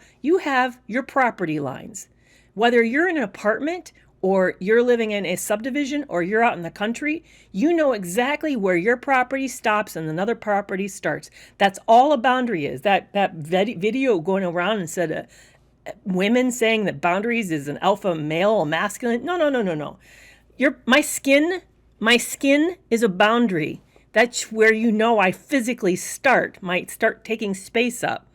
your property lines. Whether you're in an apartment or you're living in a subdivision or you're out in the country, you know exactly where your property stops and another property starts. That's all a boundary is. That video going around and said, women saying that boundaries is an alpha male or masculine. No. My skin is a boundary. That's where I physically might start taking space up.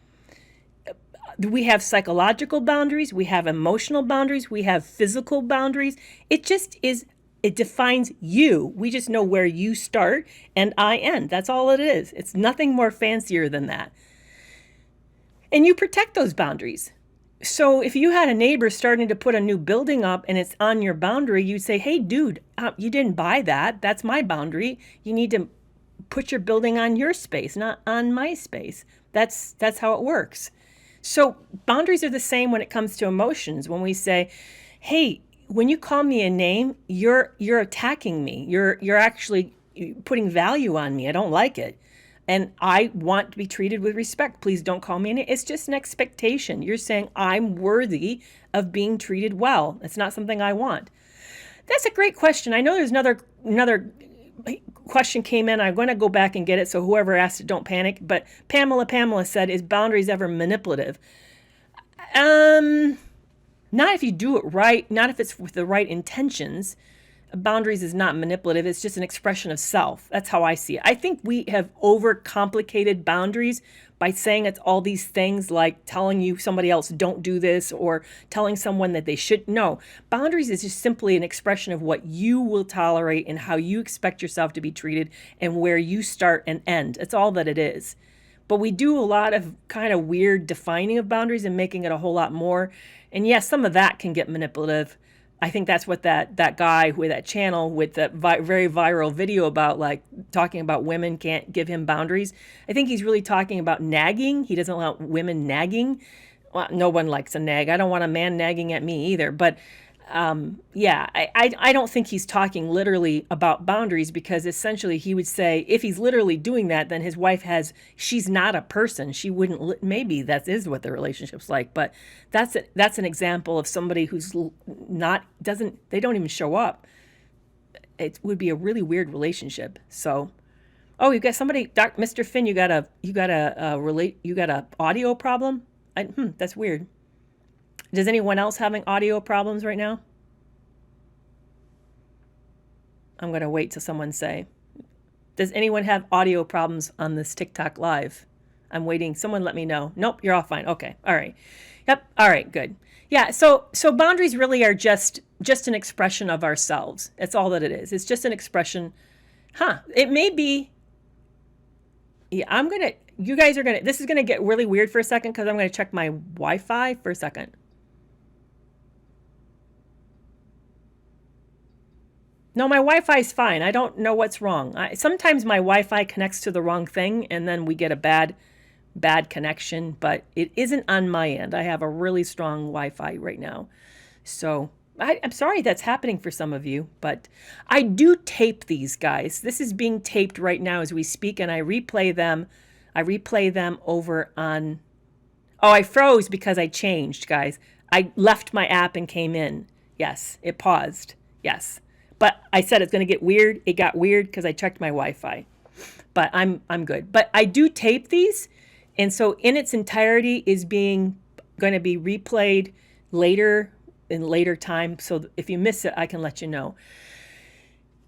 We have psychological boundaries. We have emotional boundaries. We have physical boundaries. It defines you. We just know where you start and I end. That's all it is. It's nothing more fancier than that. And you protect those boundaries. So if you had a neighbor starting to put a new building up and it's on your boundary, you'd say, hey, dude, you didn't buy that. That's my boundary. You need to put your building on your space, not on my space. That's how it works. So boundaries are the same when it comes to emotions. When we say, hey, when you call me a name, you're attacking me. You're actually putting value on me. I don't like it. And I want to be treated with respect. Please don't call me a name. It's just an expectation. You're saying I'm worthy of being treated well. It's not something I want. That's a great question. I know there's another question came in. I'm going to go back and get it. So whoever asked it, don't panic. But Pamela said, is boundaries ever manipulative? Not if you do it right. Not if it's with the right intentions. Boundaries is not manipulative. It's just an expression of self. That's how I see it. I think we have overcomplicated boundaries by saying it's all these things like telling you somebody else don't do this or telling someone that they should. No, boundaries is just simply an expression of what you will tolerate and how you expect yourself to be treated and where you start and end. It's all that it is. But we do a lot of kind of weird defining of boundaries and making it a whole lot more. And yes, some of that can get manipulative. I think that's what that guy with that channel with that very viral video about, like talking about women can't give him boundaries. I think he's really talking about nagging. He doesn't want women nagging. Well, no one likes a nag. I don't want a man nagging at me either. But I don't think he's talking literally about boundaries, because essentially he would say if he's literally doing that, then his wife she's not a person. She wouldn't, maybe that is what the relationship's like, but that's an example of somebody who's they don't even show up. It would be a really weird relationship. So, oh, you got somebody, Mr. Finn, you got a audio problem? That's weird. Does anyone else having audio problems right now? I'm going to wait till someone say. Does anyone have audio problems on this TikTok live? I'm waiting. Someone let me know. Nope, you're all fine. Okay. All right. Yep. All right, good. Yeah, so boundaries really are just an expression of ourselves. That's all that it is. It's just an expression. It may be. Yeah, this is going to get really weird for a second, because I'm going to check my Wi-Fi for a second. No, my Wi-Fi is fine. I don't know what's wrong. Sometimes my Wi-Fi connects to the wrong thing, and then we get a bad connection, but it isn't on my end. I have a really strong Wi-Fi right now. So I'm sorry that's happening for some of you, but I do tape these, guys. This is being taped right now as we speak, and I replay them. Over on... Oh, I froze because I changed, guys. I left my app and came in. Yes, it paused. Yes. But I said it's going to get weird. It got weird because I checked my Wi-Fi. But I'm good. But I do tape these, and so in its entirety is going to be replayed later, in later time. So if you miss it, I can let you know.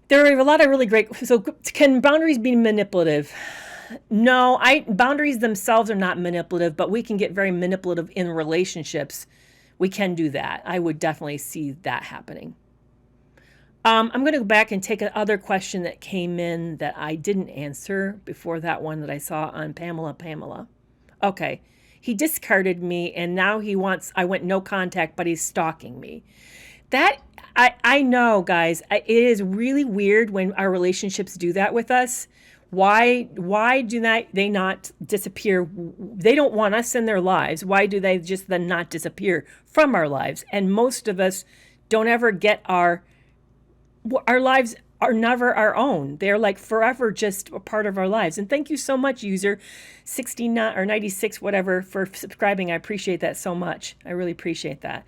There are a lot of really great... So can boundaries be manipulative? No, boundaries themselves are not manipulative, but we can get very manipulative in relationships. We can do that. I would definitely see that happening. I'm going to go back and take another question that came in that I didn't answer before that one that I saw on Pamela. Okay. He discarded me, and now I went no contact, but he's stalking me. That, I know, guys, it is really weird when our relationships do that with us. Why do they not disappear? They don't want us in their lives. Why do they just then not disappear from our lives? And most of us don't ever get our lives are never our own. They're like forever just a part of our lives. And thank you so much, user 69 or 96, whatever, for subscribing. I appreciate that so much. I really appreciate that.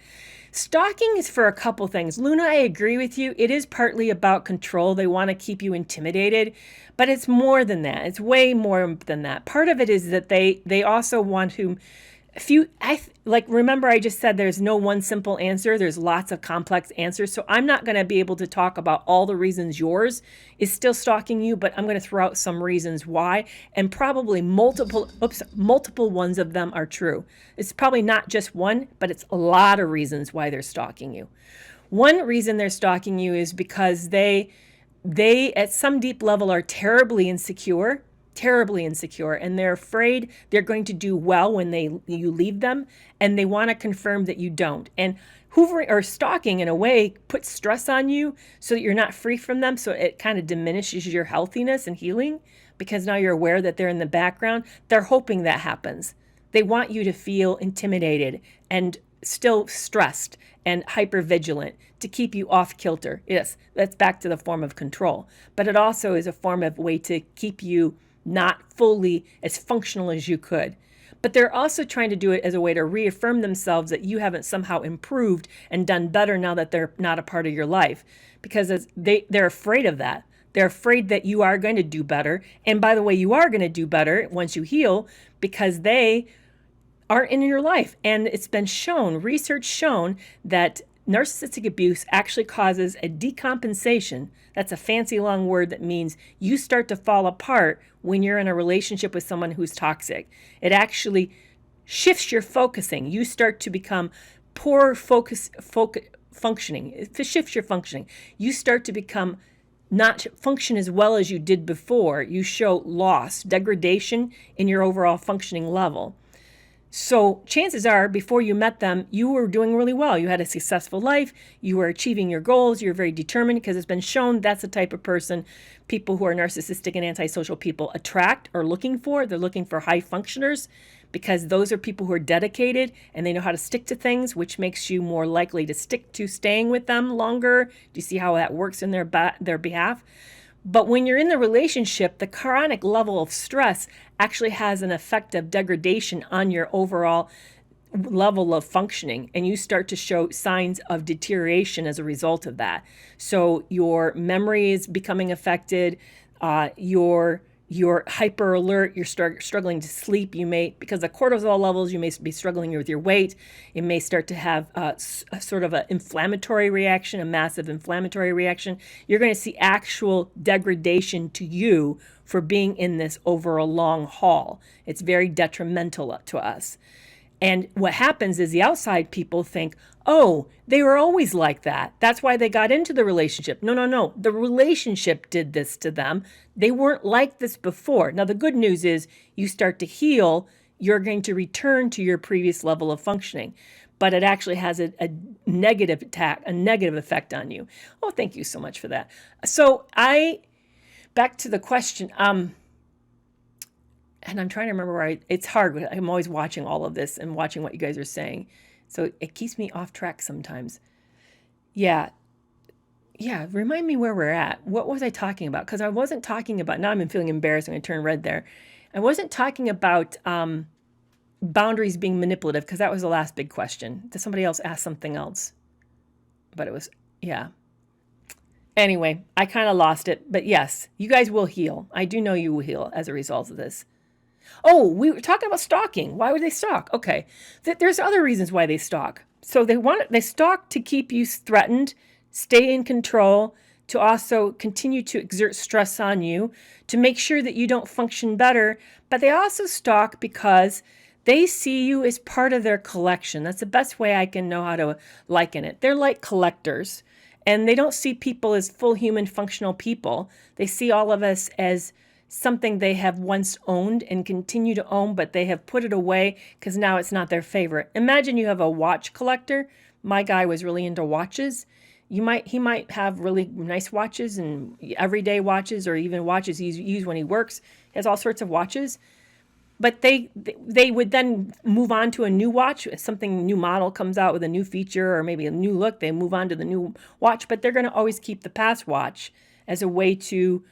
Stalking is for a couple things. Luna, I agree with you. It is partly about control. They want to keep you intimidated, but it's more than that. It's way more than that. Part of it is that they also want to... remember I just said there's no one simple answer. There's lots of complex answers. So I'm not going to be able to talk about all the reasons yours is still stalking you, but I'm going to throw out some reasons why, and probably multiple ones of them are true. It's probably not just one, but it's a lot of reasons why they're stalking you. One reason they're stalking you is because they at some deep level are terribly insecure, and they're afraid they're going to do well when you leave them, and they want to confirm that you don't. And hoovering or stalking, in a way, puts stress on you so that you're not free from them, so it kind of diminishes your healthiness and healing, because now you're aware that they're in the background. They're hoping that happens. They want you to feel intimidated and still stressed and hypervigilant to keep you off kilter. Yes, that's back to the form of control. But it also is a form of way to keep you not fully as functional as you could. But they're also trying to do it as a way to reaffirm themselves that you haven't somehow improved and done better now that they're not a part of your life. Because they're afraid of that. They're afraid that you are going to do better. And by the way, you are going to do better once you heal, because they aren't in your life. And it's been shown, research shown, that narcissistic abuse actually causes a decompensation. That's a fancy long word that means you start to fall apart when you're in a relationship with someone who's toxic. It actually shifts your focusing. You start to become poor functioning. It shifts your functioning. You start to become not function as well as you did before. You show loss, degradation in your overall functioning level. So chances are, before you met them, you were doing really well. You had a successful life. You were achieving your goals. You're very determined, because it's been shown that's the type of person people who are narcissistic and antisocial people attract or looking for. They're looking for high functioners because those are people who are dedicated and they know how to stick to things, which makes you more likely to stick to staying with them longer. Do you see how that works in their behalf? But when you're in the relationship, the chronic level of stress actually has an effect of degradation on your overall level of functioning, and you start to show signs of deterioration as a result of that. So your memory is becoming affected, you're hyper alert, you're struggling to sleep, you may, because of cortisol levels, you may be struggling with your weight, it may start to have a sort of an inflammatory reaction, a massive inflammatory reaction. You're going to see actual degradation to you for being in this over a long haul. It's very detrimental to us. And what happens is the outside people think, oh, they were always like that. That's why they got into the relationship. No. The relationship did this to them. They weren't like this before. Now, the good news is you start to heal. You're going to return to your previous level of functioning. But it actually has a negative effect on you. Oh, thank you so much for that. So back to the question. And I'm trying to remember where it's hard. I'm always watching all of this and watching what you guys are saying. So it keeps me off track sometimes. Yeah. Remind me where we're at. What was I talking about? Because I wasn't talking about, now I'm feeling embarrassed. I'm going to turn red there. I wasn't talking about boundaries being manipulative, because that was the last big question. Did somebody else ask something else? But it was, yeah. Anyway, I kind of lost it. But yes, you guys will heal. I do know you will heal as a result of this. Oh, we were talking about stalking. Why would they stalk? Okay, there's other reasons why they stalk. So they stalk to keep you threatened, stay in control, to also continue to exert stress on you, to make sure that you don't function better. But they also stalk because they see you as part of their collection. That's the best way I can know how to liken it. They're like collectors, and they don't see people as full human functional people. They see all of us as something they have once owned and continue to own, but they have put it away because now it's not their favorite. Imagine you have a watch collector. My guy was really into watches. He might have really nice watches and everyday watches, or even watches he's used when he works. He has all sorts of watches. But they would then move on to a new watch. If something new model comes out with a new feature or maybe a new look, they move on to the new watch. But they're going to always keep the past watch as a way to,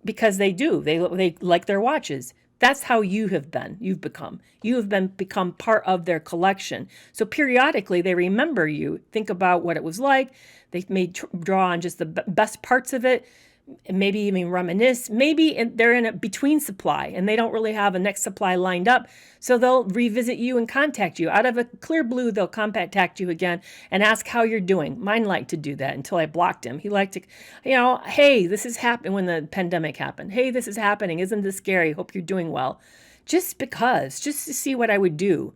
because they do. They like their watches. That's how you have been. You've become. You have become part of their collection. So periodically they remember you. Think about what it was like. They may draw on just the best parts of it. Maybe even reminisce. Maybe they're in a between supply and they don't really have a next supply lined up. So they'll revisit you and contact you. Out of a clear blue, they'll contact you again and ask how you're doing. Mine liked to do that until I blocked him. He liked to, hey, this is happening when the pandemic happened. Hey, this is happening. Isn't this scary? Hope you're doing well. Just to see what I would do,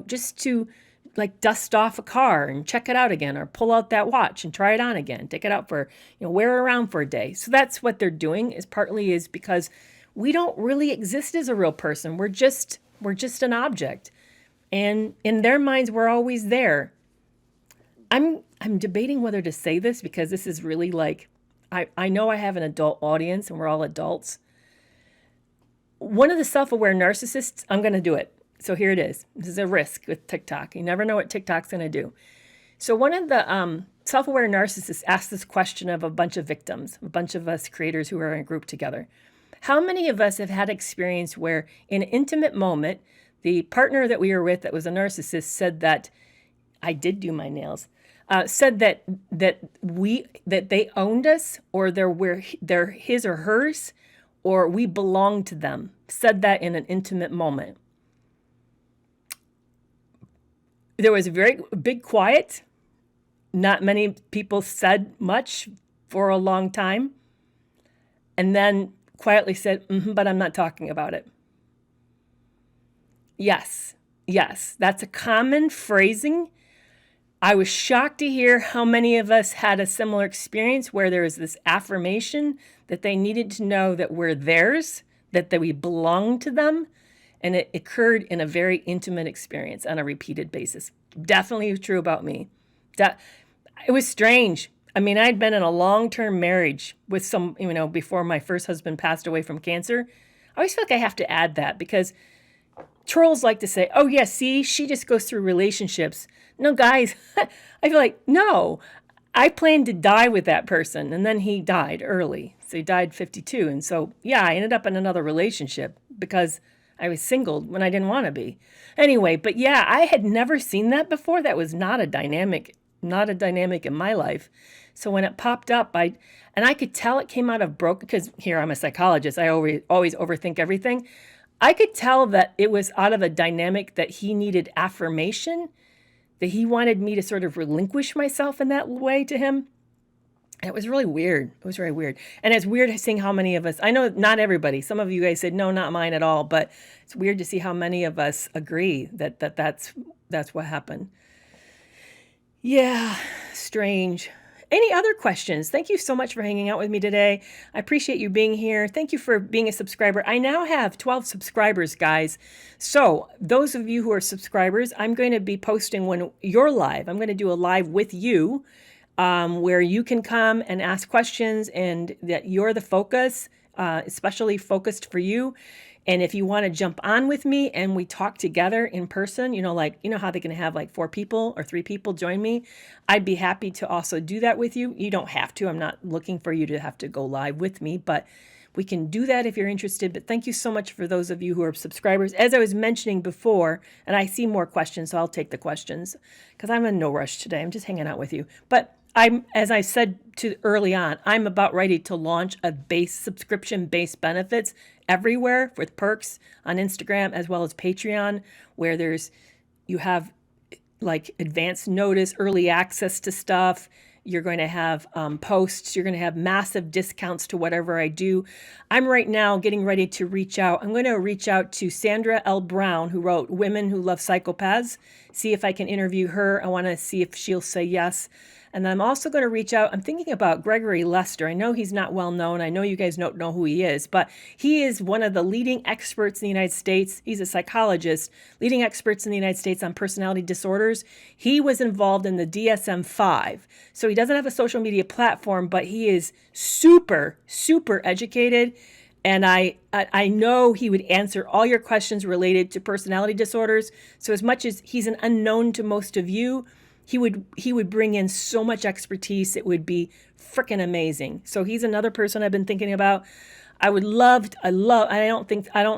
just to like dust off a car and check it out again, or pull out that watch and try it on again, take it out for, wear it around for a day. So that's what they're doing, is because we don't really exist as a real person. We're just an object. And in their minds, we're always there. I'm debating whether to say this, because this is really like, I know I have an adult audience and we're all adults. One of the self-aware narcissists, I'm going to do it. So here it is. This is a risk with TikTok. You never know what TikTok's going to do. So one of the self-aware narcissists asked this question of a bunch of victims, a bunch of us creators who are in a group together. How many of us have had experience where in an intimate moment, the partner that we were with that was a narcissist said that, I did do my nails, said that they owned us, or they're his or hers, or we belong to them, said that in an intimate moment. There was a very big quiet. Not many people said much for a long time. And then quietly said, but I'm not talking about it. Yes, that's a common phrasing. I was shocked to hear how many of us had a similar experience where there was this affirmation that they needed to know that we're theirs, that we belong to them. And it occurred in a very intimate experience on a repeated basis. Definitely true about me. It was strange. I mean, I'd been in a long-term marriage with some, before my first husband passed away from cancer. I always feel like I have to add that, because trolls like to say, oh yeah, see, she just goes through relationships. No, guys, I feel like, no, I planned to die with that person. And then he died early. So he died 52. And so, yeah, I ended up in another relationship because I was single when I didn't want to be. Anyway, but yeah, I had never seen that before. That was not a dynamic in my life. So when it popped up, I could tell it came out of because here I'm a psychologist. I always overthink everything. I could tell that it was out of a dynamic that he needed affirmation, that he wanted me to sort of relinquish myself in that way to him. And it was really weird. It was very weird. And it's weird seeing how many of us, I know not everybody, some of you guys said, no, not mine at all, but it's weird to see how many of us agree that's what happened. Yeah, strange. Any other questions? Thank you so much for hanging out with me today. I appreciate you being here. Thank you for being a subscriber. I now have 12 subscribers, guys. So those of you who are subscribers, I'm going to be posting when you're live. I'm going to do a live with you where you can come and ask questions and that you're the focus, especially focused for you. And if you want to jump on with me and we talk together in person, how they can have like 4 people or 3 people join me, I'd be happy to also do that with you. You don't have to. I'm not looking for you to have to go live with me, but we can do that if you're interested. But thank you so much for those of you who are subscribers. As I was mentioning before, and I see more questions, so I'll take the questions because I'm in no rush today. I'm just hanging out with you. But as I said early on, I'm about ready to launch a subscription-based benefits everywhere with perks on Instagram as well as Patreon, where you have like advance notice, early access to stuff. You're going to have posts. You're going to have massive discounts to whatever I do. I'm right now getting ready to reach out. I'm going to reach out to Sandra L. Brown, who wrote Women Who Love Psychopaths, see if I can interview her. I want to see if she'll say yes. And I'm also going to reach out. I'm thinking about Gregory Lester. I know he's not well known. I know you guys don't know who he is, but he is one of the leading experts in the United States. He's a psychologist, leading experts in the United States on personality disorders. He was involved in the DSM-5. So he doesn't have a social media platform, but he is super, super educated. And I know he would answer all your questions related to personality disorders. So as much as he's an unknown to most of you, he would bring in so much expertise. It would be freaking amazing. So he's another person I've been thinking about. I don't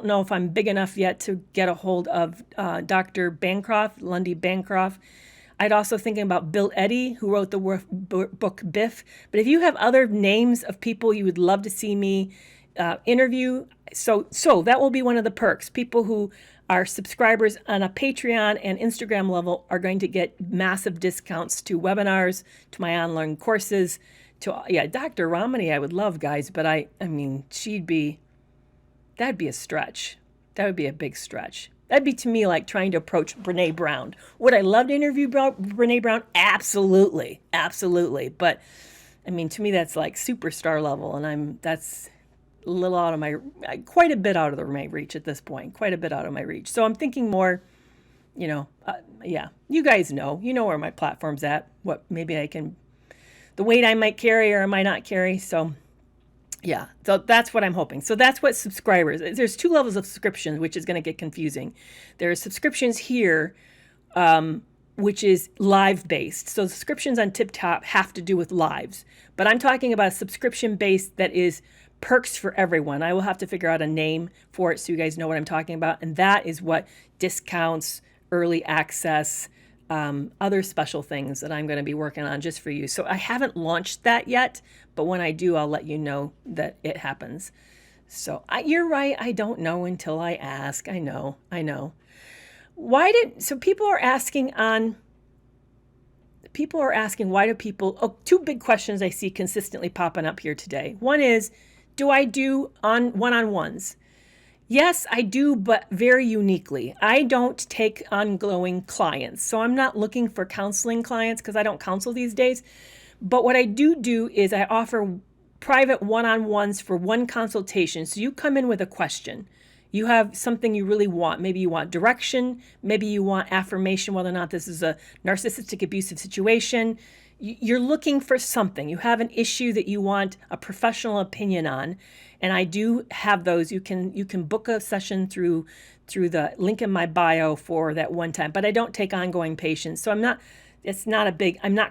know if I'm big enough yet to get a hold of Dr. Bancroft, Lundy Bancroft. I'd also thinking about Bill Eddy, who wrote the book Biff. But if you have other names of people you would love to see me interview, so that will be one of the perks. People who are subscribers on a Patreon and Instagram level are going to get massive discounts to webinars, to my online courses, Dr. Ramani I would love, guys, but I mean, that'd be a stretch. That would be a big stretch. That'd be to me like trying to approach Brene Brown. Would I love to interview Brene Brown? Absolutely. Absolutely. But I mean, to me, that's like superstar level. And that's a little out of quite a bit out of my reach at this point, quite a bit out of my reach. So I'm thinking more, you guys know where my platform's at, what maybe the weight I might carry or I might not carry. So yeah, so that's what I'm hoping. So that's what subscribers, there's 2 levels of subscriptions, which is going to get confusing. There are subscriptions here, which is live based. So subscriptions on TipTop have to do with lives, but I'm talking about a subscription based that is perks for everyone. I will have to figure out a name for it so you guys know what I'm talking about. And that is what discounts, early access, other special things that I'm going to be working on just for you. So I haven't launched that yet, but when I do, I'll let you know that it happens. So you're right. I don't know until I ask. I know. People are asking why do people, 2 big questions I see consistently popping up here today. One is, do I do one-on-ones? Yes, I do, but very uniquely. I don't take ongoing clients. So I'm not looking for counseling clients because I don't counsel these days. But what I do is I offer private one-on-ones for one consultation. So you come in with a question. You have something you really want. Maybe you want direction. Maybe you want affirmation, whether or not this is a narcissistic abusive situation. You're looking for something. You have an issue that you want a professional opinion on, and I do have those. You can book a session through the link in my bio for that one time, but I don't take ongoing patients. So I'm not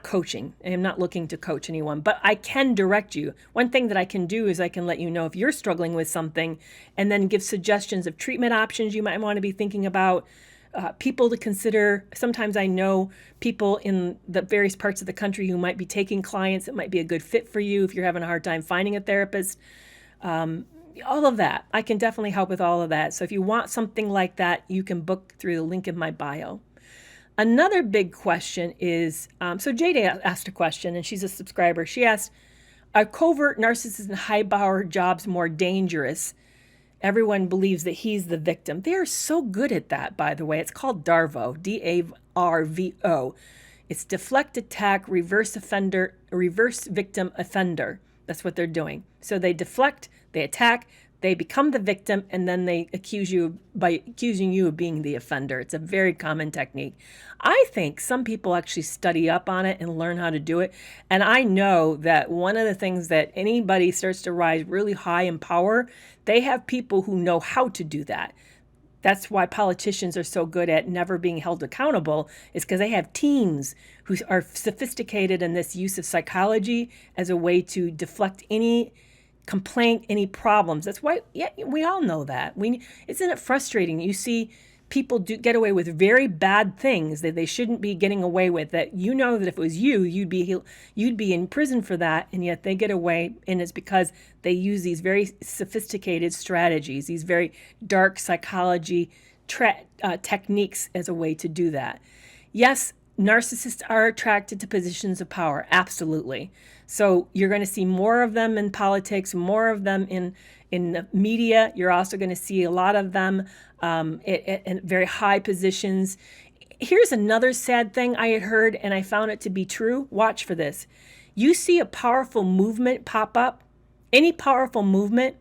coaching. I'm not looking to coach anyone, but I can direct you. One thing that I can do is I can let you know if you're struggling with something and then give suggestions of treatment options you might want to be thinking about, people to consider. Sometimes I know people in the various parts of the country who might be taking clients. It might be a good fit for you if you're having a hard time finding a therapist. All of that. I can definitely help with all of that. So if you want something like that, you can book through the link in my bio. Another big question is, so Jade asked a question, and she's a subscriber. She asked, are covert narcissists and high-power jobs more dangerous? Everyone believes that he's the victim. They are so good at that, by the way. It's called DARVO, D-A-R-V-O. It's deflect, attack, reverse victim offender. That's what they're doing. So they deflect, they attack, they become the victim, and then they accuse you of being the offender. It's a very common technique. I think some people actually study up on it and learn how to do it. And I know that one of the things that anybody starts to rise really high in power, they have people who know how to do that. That's why politicians are so good at never being held accountable, is because they have teams who are sophisticated in this use of psychology as a way to deflect any complaint, any problems. That's why, yeah, we all know that. Isn't it frustrating? You see people get away with very bad things that they shouldn't be getting away with, that you know that if it was you, you'd be in prison for that, and yet they get away, and it's because they use these very sophisticated strategies, these very dark psychology techniques as a way to do that. Yes, narcissists are attracted to positions of power, absolutely. So you're going to see more of them in politics, more of them in the media. You're also going to see a lot of them in very high positions. Here's another sad thing I had heard, and I found it to be true. Watch for this. You see a powerful movement pop up, any powerful movement,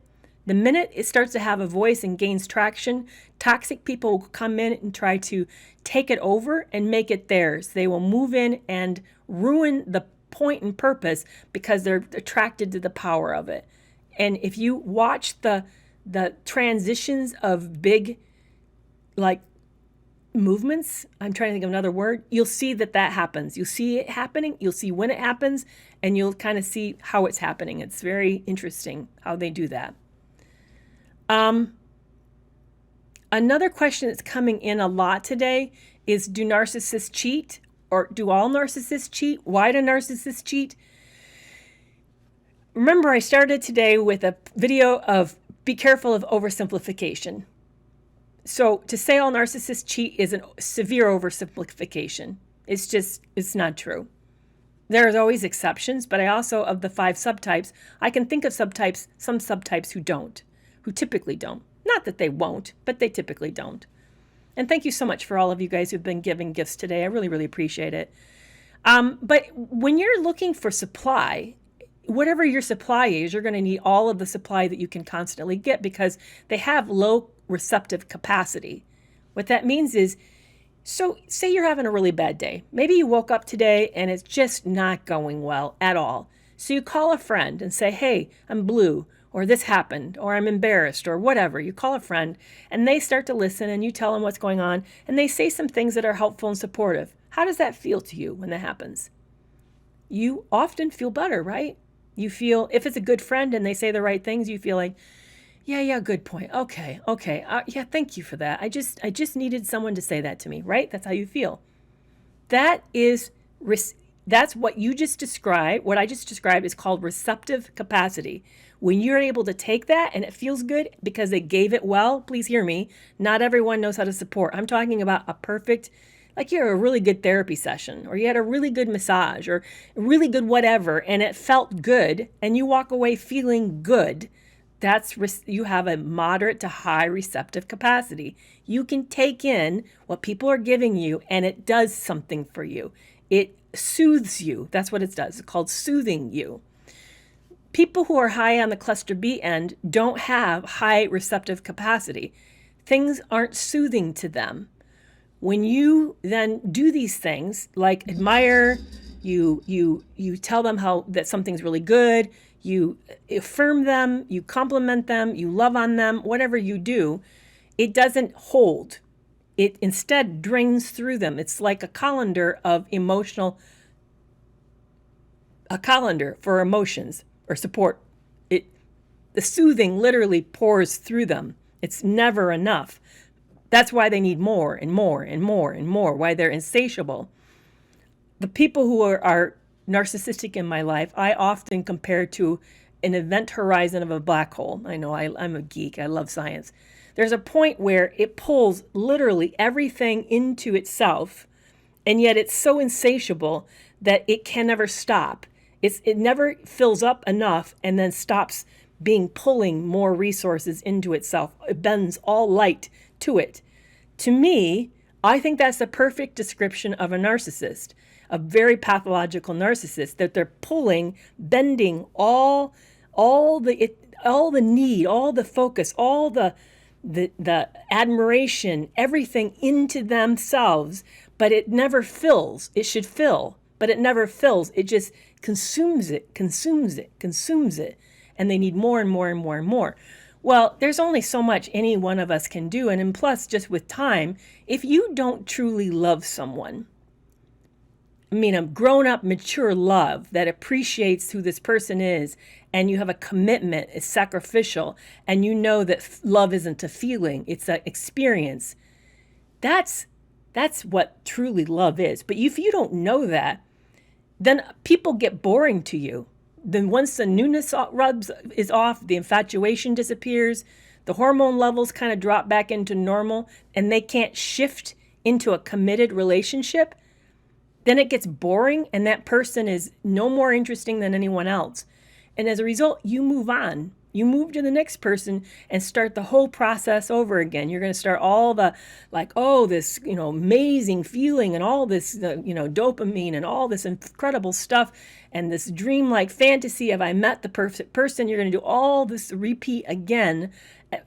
the minute it starts to have a voice and gains traction, toxic people will come in and try to take it over and make it theirs. They will move in and ruin the point and purpose because they're attracted to the power of it. And if you watch the transitions of big, like, movements, I'm trying to think of another word, you'll see that happens. You'll see it happening, you'll see when it happens, and you'll kind of see how it's happening. It's very interesting how they do that. Another question that's coming in a lot today is, do narcissists cheat? Or do all narcissists cheat? Why do narcissists cheat? Remember, I started today with a video of be careful of oversimplification. So to say all narcissists cheat is a severe oversimplification. It's not true. There's always exceptions, but I also, of the 5 subtypes, I can think of some subtypes who typically don't. Not that they won't, but they typically don't. And thank you so much for all of you guys who've been giving gifts today. I really, really appreciate it. But when you're looking for supply, whatever your supply is, you're going to need all of the supply that you can constantly get because they have low receptive capacity. What that means is, so say you're having a really bad day. Maybe you woke up today and it's just not going well at all. So you call a friend and say, hey, I'm blue, or this happened, or I'm embarrassed, or whatever. You call a friend and they start to listen and you tell them what's going on and they say some things that are helpful and supportive. How does that feel to you when that happens? You often feel better, right? You feel, if it's a good friend and they say the right things, you feel like, yeah, good point. Okay. Yeah, thank you for that. I just needed someone to say that to me, right? That's how you feel. That's what you just described. What I just described is called receptive capacity. When you're able to take that and it feels good because they gave it well, please hear me, not everyone knows how to support. I'm talking about a perfect, like you had a really good therapy session, or you had a really good massage, or really good whatever, and it felt good, and you walk away feeling good. You have a moderate to high receptive capacity. You can take in what people are giving you, and it does something for you. It soothes you. That's what it does. It's called soothing you. People who are high on the cluster B end don't have high receptive capacity. Things aren't soothing to them. When you then do these things, like admire, You tell them that something's really good. You affirm them, you compliment them, you love on them, whatever you do, it doesn't hold. It instead drains through them. It's like a colander for emotions or support. The soothing literally pours through them. It's never enough. That's why they need more and more and more and more, why they're insatiable. The people who are narcissistic in my life, I often compare to an event horizon of a black hole. I know I'm a geek. I love science. There's a point where it pulls literally everything into itself, and yet it's so insatiable that it can never stop. It never fills up enough and then stops pulling more resources into itself. It bends all light to it. To me, I think that's the perfect description of a narcissist, a very pathological narcissist, that they're bending all the need, all the focus, all the admiration, everything into themselves, but it never fills. It should fill, but it never fills. It just consumes it, and they need more and more and more and more. Well, there's only so much any one of us can do, and plus, just with time, if you don't truly love someone, a grown-up, mature love that appreciates who this person is, and you have a commitment, it's sacrificial, and you know that love isn't a feeling, it's an experience. That's what truly love is. But if you don't know that, then people get boring to you. Then once the newness is off, the infatuation disappears, the hormone levels kind of drop back into normal, and they can't shift into a committed relationship, then it gets boring, and that person is no more interesting than anyone else. And as a result, you move on. You move to the next person and start the whole process over again. You're going to start all the this, amazing feeling and all this, dopamine and all this incredible stuff and this dreamlike fantasy of I met the perfect person. You're going to do all this repeat again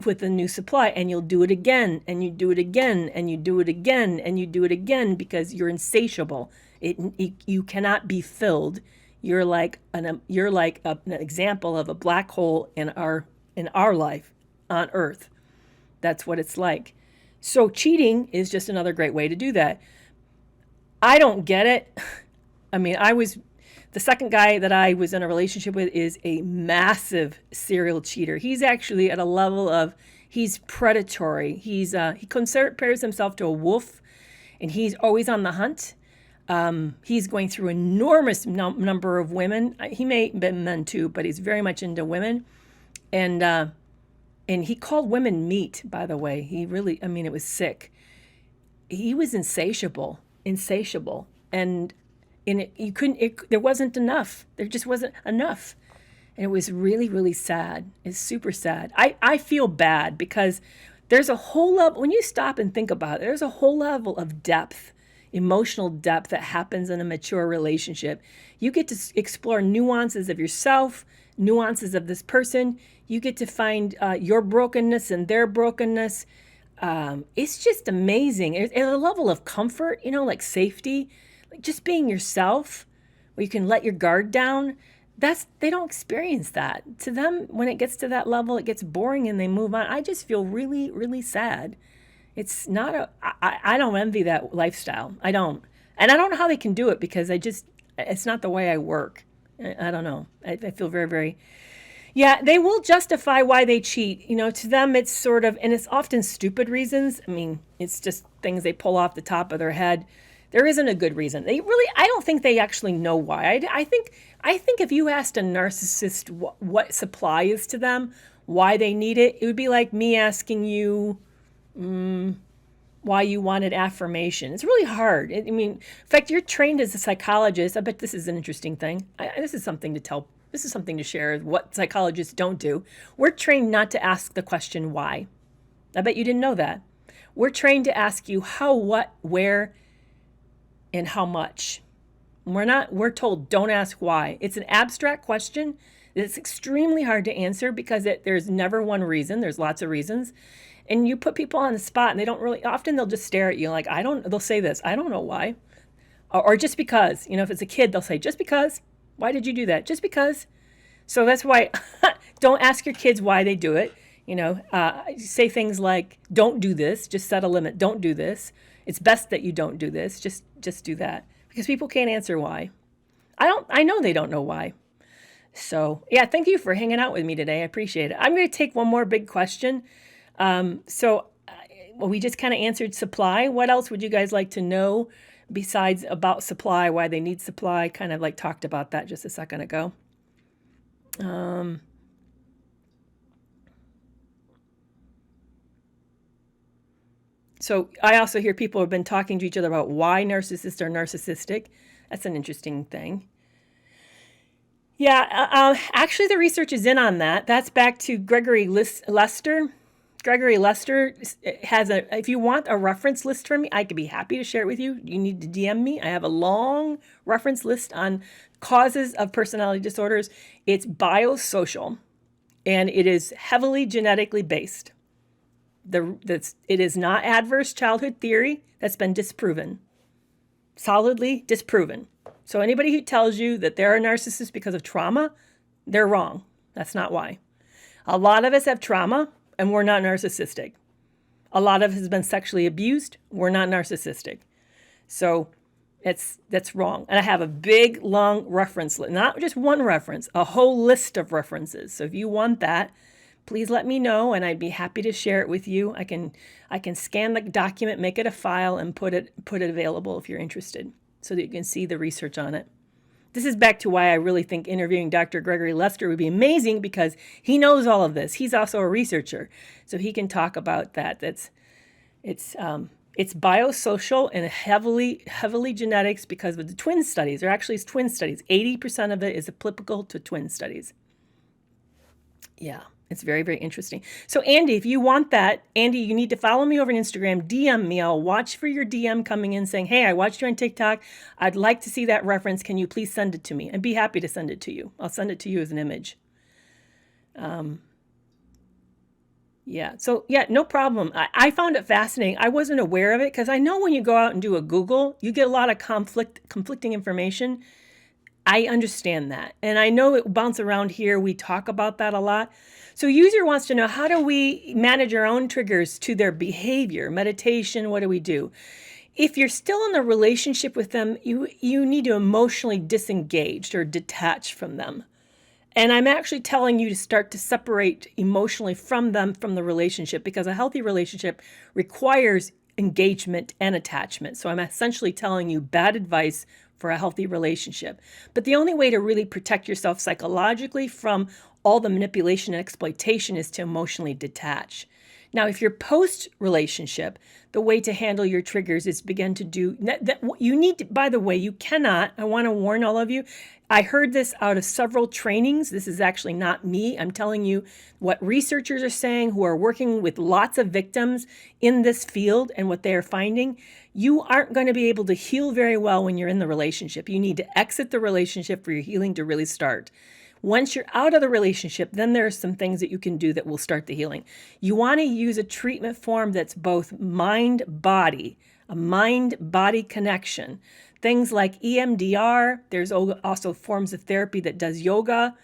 with a new supply, and you'll do it again, and you do it again, and you do it again, and you do it again, because you're insatiable. You cannot be filled. You're like an example of a black hole in our life on Earth. That's what it's like. So cheating is just another great way to do that. I don't get it. The second guy that I was in a relationship with is a massive serial cheater. He's actually at a level of, he's predatory. He compares himself to a wolf, and he's always on the hunt. He's going through enormous number of women. He may have been men too, but he's very much into women. And he called women meat, by the way. He really, it was sick. He was insatiable. And there wasn't enough. There just wasn't enough. And it was really, really sad. It's super sad. I feel bad because there's a whole level, when you stop and think about it, there's a whole level of depth, emotional depth that happens in a mature relationship. You get to explore nuances of yourself, nuances of this person. You get to find your brokenness and their brokenness. It's just amazing. There's a level of comfort, like safety, like just being yourself, where you can let your guard down. They don't experience that. To them, when it gets to that level, it gets boring and they move on. I just feel really, really sad. It's not I don't envy that lifestyle. I don't. And I don't know how they can do it, because it's not the way I work. I don't know. I feel very, very, yeah, they will justify why they cheat. To them, it's sort of, and it's often stupid reasons. It's just things they pull off the top of their head. There isn't a good reason. I don't think they actually know why. I think if you asked a narcissist what supply is to them, why they need it, it would be like me asking you, why you wanted affirmation. It's really hard. In fact, you're trained as a psychologist. I bet this is an interesting thing. This is something to share, what psychologists don't do. We're trained not to ask the question why. I bet you didn't know that. We're trained to ask you how, what, where, and how much. We're told don't ask why. It's an abstract question. It's extremely hard to answer because there's never one reason. There's lots of reasons. And you put people on the spot, and they don't really, often they'll just stare at you like, they'll say this, I don't know why. or just because. If it's a kid, they'll say, just because. Why did you do that? Just because. So that's why don't ask your kids why they do it. Say things like, don't do this. Just set a limit. Don't do this. It's best that you don't do this. Just do that. Because people can't answer why. I know they don't know why. So yeah, thank you for hanging out with me today. I appreciate it. I'm going to take one more big question. We just kind of answered supply. What else would you guys like to know besides about supply, why they need supply? Kind of like talked about that just a second ago. So I also hear people have been talking to each other about why narcissists are narcissistic. That's an interesting thing. Yeah, actually the research is in on that. That's back to Gregory Lester. Gregory Lester has if you want a reference list from me, I could be happy to share it with you. You need to DM me. I have a long reference list on causes of personality disorders. It's biosocial, and it is heavily genetically based. It is not adverse childhood theory that's been disproven, solidly disproven. So anybody who tells you that they're a narcissist because of trauma, they're wrong. That's not why. A lot of us have trauma, and we're not narcissistic. A lot of us has been sexually abused. We're not narcissistic. So that's wrong. And I have a big, long reference list, not just one reference, a whole list of references. So if you want that, please let me know, and I'd be happy to share it with you. I can scan the document, make it a file, and put it available if you're interested, so that you can see the research on it. This is back to why I really think interviewing Dr. Gregory Lester would be amazing, because he knows all of this. He's also a researcher, so he can talk about that. It's biosocial and heavily genetics because of the twin studies. There actually is twin studies. 80% of it is applicable to twin studies. Yeah. It's very, very interesting. So Andy, if you want that, Andy, you need to follow me over on Instagram, DM me. I'll watch for your DM coming in saying, hey, I watched you on TikTok. I'd like to see that reference. Can you please send it to me? I'd be happy to send it to you. I'll send it to you as an image. No problem. I found it fascinating. I wasn't aware of it because I know when you go out and do a Google, you get a lot of conflicting information. I understand that. And I know it bounces around here. We talk about that a lot. So user wants to know, how do we manage our own triggers to their behavior? Meditation, what do we do? If you're still in a relationship with them, you need to emotionally disengage or detach from them. And I'm actually telling you to start to separate emotionally from them, from the relationship, because a healthy relationship requires engagement and attachment. So I'm essentially telling you bad advice for a healthy relationship. But the only way to really protect yourself psychologically from all the manipulation and exploitation is to emotionally detach. Now, if you're post-relationship, the way to handle your triggers is begin to do that. You need to, by the way, you cannot, I want to warn all of you, I heard this out of several trainings. This is actually not me. I'm telling you what researchers are saying who are working with lots of victims in this field and what they are finding. You aren't going to be able to heal very well when you're in the relationship. You need to exit the relationship for your healing to really start. Once you're out of the relationship, then there are some things that you can do that will start the healing. You want to use a treatment form that's both mind-body, a mind-body connection. Things like EMDR. There's also forms of therapy that does yoga.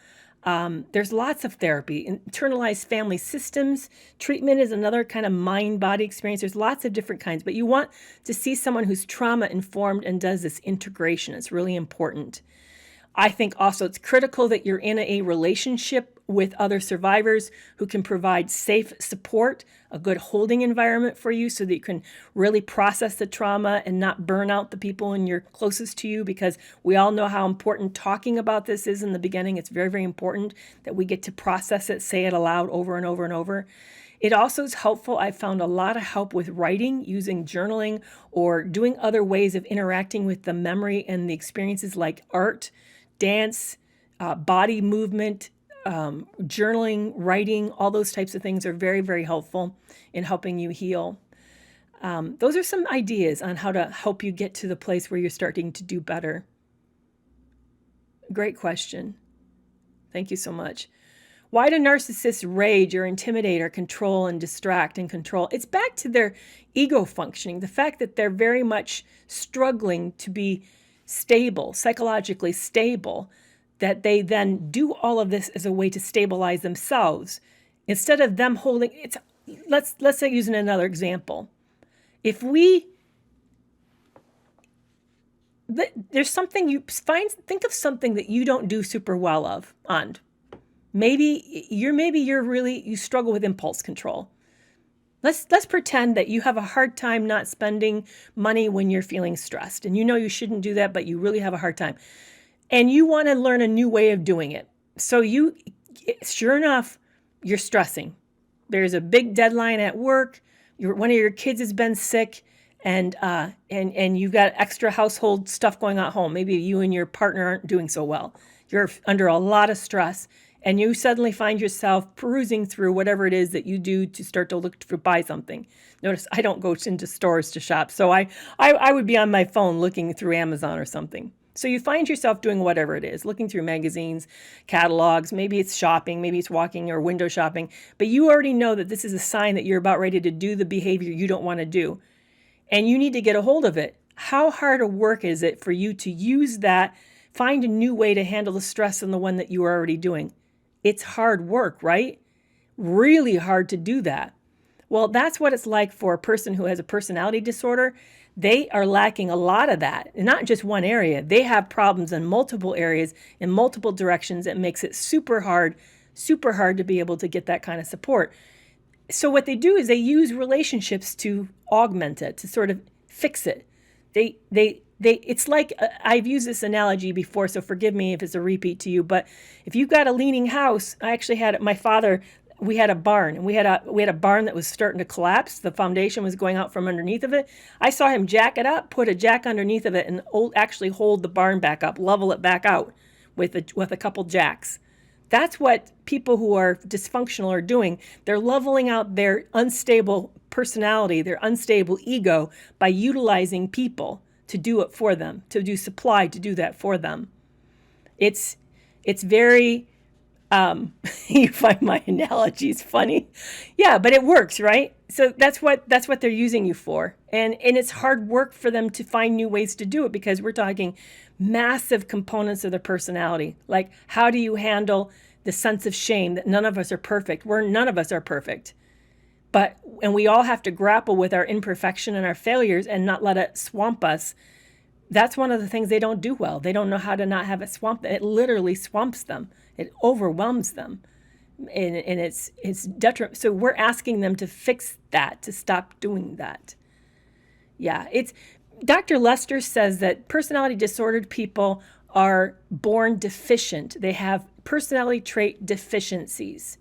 There's lots of therapy. Internalized family systems treatment is another kind of mind-body experience. There's lots of different kinds, but you want to see someone who's trauma-informed and does this integration. It's really important. I think also it's critical that you're in a relationship with other survivors who can provide safe support, a good holding environment for you so that you can really process the trauma and not burn out the people in your closest to you, because we all know how important talking about this is in the beginning. It's very, very important that we get to process it, say it aloud over and over and over. It also is helpful. I've found a lot of help with writing, using journaling, or doing other ways of interacting with the memory and the experiences like art, dance, body movement, journaling, writing, all those types of things are very, very helpful in helping you heal. Those are some ideas on how to help you get to the place where you're starting to do better. Great question. Thank you so much. Why do narcissists rage or intimidate or control and distract and control? It's back to their ego functioning, the fact that they're very much struggling to be stable, psychologically stable, that they then do all of this as a way to stabilize themselves instead of them holding it's. Let's say, using another example, if we there's something you find, think of something that you don't do super well on. Maybe you struggle with impulse control. Let's pretend that you have a hard time not spending money when you're feeling stressed, and you know you shouldn't do that, but you really have a hard time. And you want to learn a new way of doing it. So sure enough, you're stressing. There's a big deadline at work. One of your kids has been sick, and you've got extra household stuff going on at home. Maybe you and your partner aren't doing so well. You're under a lot of stress, and you suddenly find yourself perusing through whatever it is that you do to start to look to buy something. Notice I don't go into stores to shop, so I would be on my phone looking through Amazon or something. So you find yourself doing whatever it is, looking through magazines, catalogs, maybe it's shopping, maybe it's walking or window shopping, but you already know that this is a sign that you're about ready to do the behavior you don't want to do, and you need to get a hold of it. How hard a work is it for you to use that, find a new way to handle the stress than the one that you are already doing? It's hard work, right? Really hard to do that. Well, that's what it's like for a person who has a personality disorder. They are lacking a lot of that, and not just one area. They have problems in multiple areas, in multiple directions. It makes it super hard to be able to get that kind of support. So what they do is they use relationships to augment it, to sort of fix it. It's like, I've used this analogy before, so forgive me if it's a repeat to you, but if you've got a leaning house, I actually had my father, we had a barn, and we had a barn that was starting to collapse. The foundation was going out from underneath of it. I saw him jack it up, put a jack underneath of it, and actually hold the barn back up, level it back out with a couple jacks. That's what people who are dysfunctional are doing. They're leveling out their unstable personality, their unstable ego, by utilizing people to do it for them, to do that for them. It's very, you find my analogies funny. Yeah, but it works, right? So that's what they're using you for. And it's hard work for them to find new ways to do it, because we're talking massive components of their personality. Like, how do you handle the sense of shame that none of us are perfect? None of us are perfect. And we all have to grapple with our imperfection and our failures and not let it swamp us. That's one of the things they don't do well. They don't know how to not have it swamp them. It literally swamps them. It overwhelms them. And it's detriment. So we're asking them to fix that, to stop doing that. Yeah, Dr. Lester says that personality disordered people are born deficient. They have personality trait deficiencies.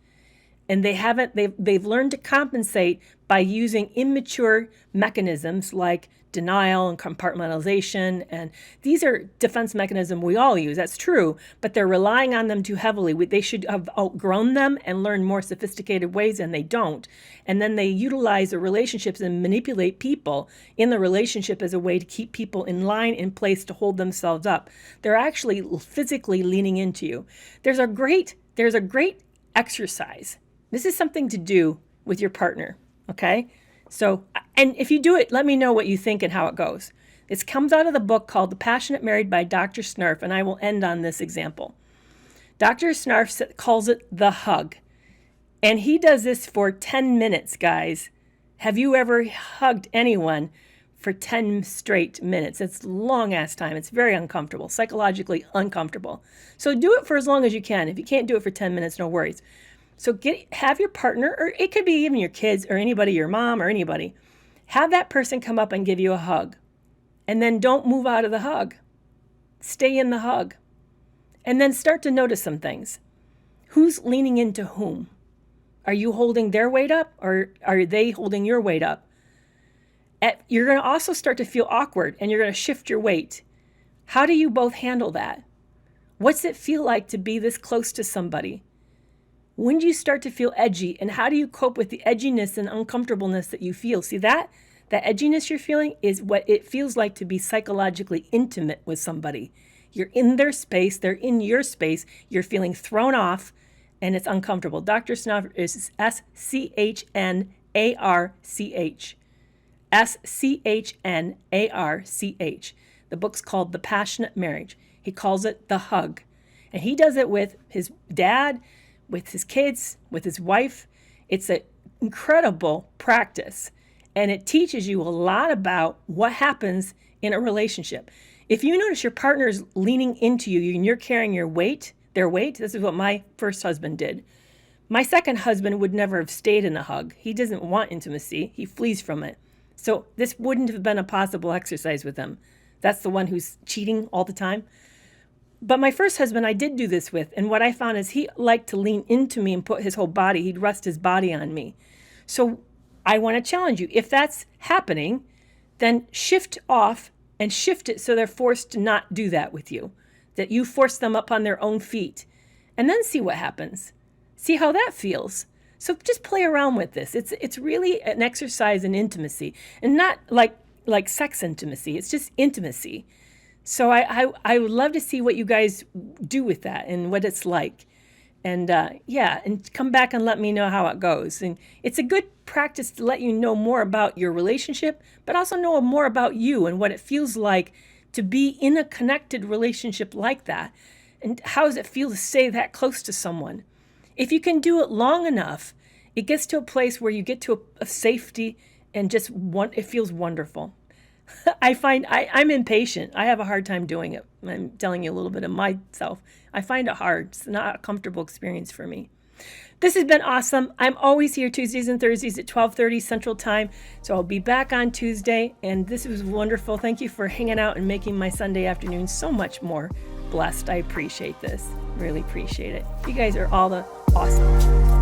And they've learned to compensate by using immature mechanisms like denial and compartmentalization. And these are defense mechanisms we all use. That's true. But they're relying on them too heavily. They should have outgrown them and learned more sophisticated ways, and they don't. And then they utilize the relationships and manipulate people in the relationship as a way to keep people in line, in place, to hold themselves up. They're actually physically leaning into you. There's a great exercise. This is something to do with your partner, okay? So, and if you do it, let me know what you think and how it goes. This comes out of the book called The Passionate Married by Dr. Snarf, and I will end on this example. Dr. Snarf calls it the hug, and he does this for 10 minutes, guys. Have you ever hugged anyone for 10 straight minutes? It's long-ass time. It's very uncomfortable, psychologically uncomfortable. So do it for as long as you can. If you can't do it for 10 minutes, no worries. So have your partner, or it could be even your kids or anybody, your mom or anybody, have that person come up and give you a hug. And then don't move out of the hug. Stay in the hug. And then start to notice some things. Who's leaning into whom? Are you holding their weight up, or are they holding your weight up? You're going to also start to feel awkward, and you're going to shift your weight. How do you both handle that? What's it feel like to be this close to somebody? When do you start to feel edgy, and how do you cope with the edginess and uncomfortableness that you feel? See, that edginess you're feeling is what it feels like to be psychologically intimate with somebody. You're in their space, they're in your space, you're feeling thrown off, and it's uncomfortable. Dr. Schnarch is Schnarch. Schnarch. The book's called The Passionate Marriage. He calls it the hug. And he does it with his dad, with his kids, with his wife. It's an incredible practice. And it teaches you a lot about what happens in a relationship. If you notice your partner is leaning into you and you're carrying their weight, this is what my first husband did. My second husband would never have stayed in a hug. He doesn't want intimacy. He flees from it. So this wouldn't have been a possible exercise with him. That's the one who's cheating all the time. But my first husband, I did do this with. And what I found is he liked to lean into me and put his whole body. He'd rest his body on me. So I want to challenge you. If that's happening, then shift off and shift it so they're forced to not do that with you. That you force them up on their own feet. And then see what happens. See how that feels. So just play around with this. It's really an exercise in intimacy. And not like sex intimacy. It's just intimacy. So I would love to see what you guys do with that and what it's like. And and come back and let me know how it goes. And it's a good practice to let you know more about your relationship, but also know more about you and what it feels like to be in a connected relationship like that. And how does it feel to stay that close to someone? If you can do it long enough, it gets to a place where you get to a safety and it feels wonderful. I find I'm impatient. I have a hard time doing it. I'm telling you a little bit of myself. I find it hard. It's not a comfortable experience for me. This has been awesome. I'm always here Tuesdays and Thursdays at 12:30 Central Time. So I'll be back on Tuesday. And this was wonderful. Thank you for hanging out and making my Sunday afternoon so much more blessed. I appreciate this. Really appreciate it. You guys are all awesome.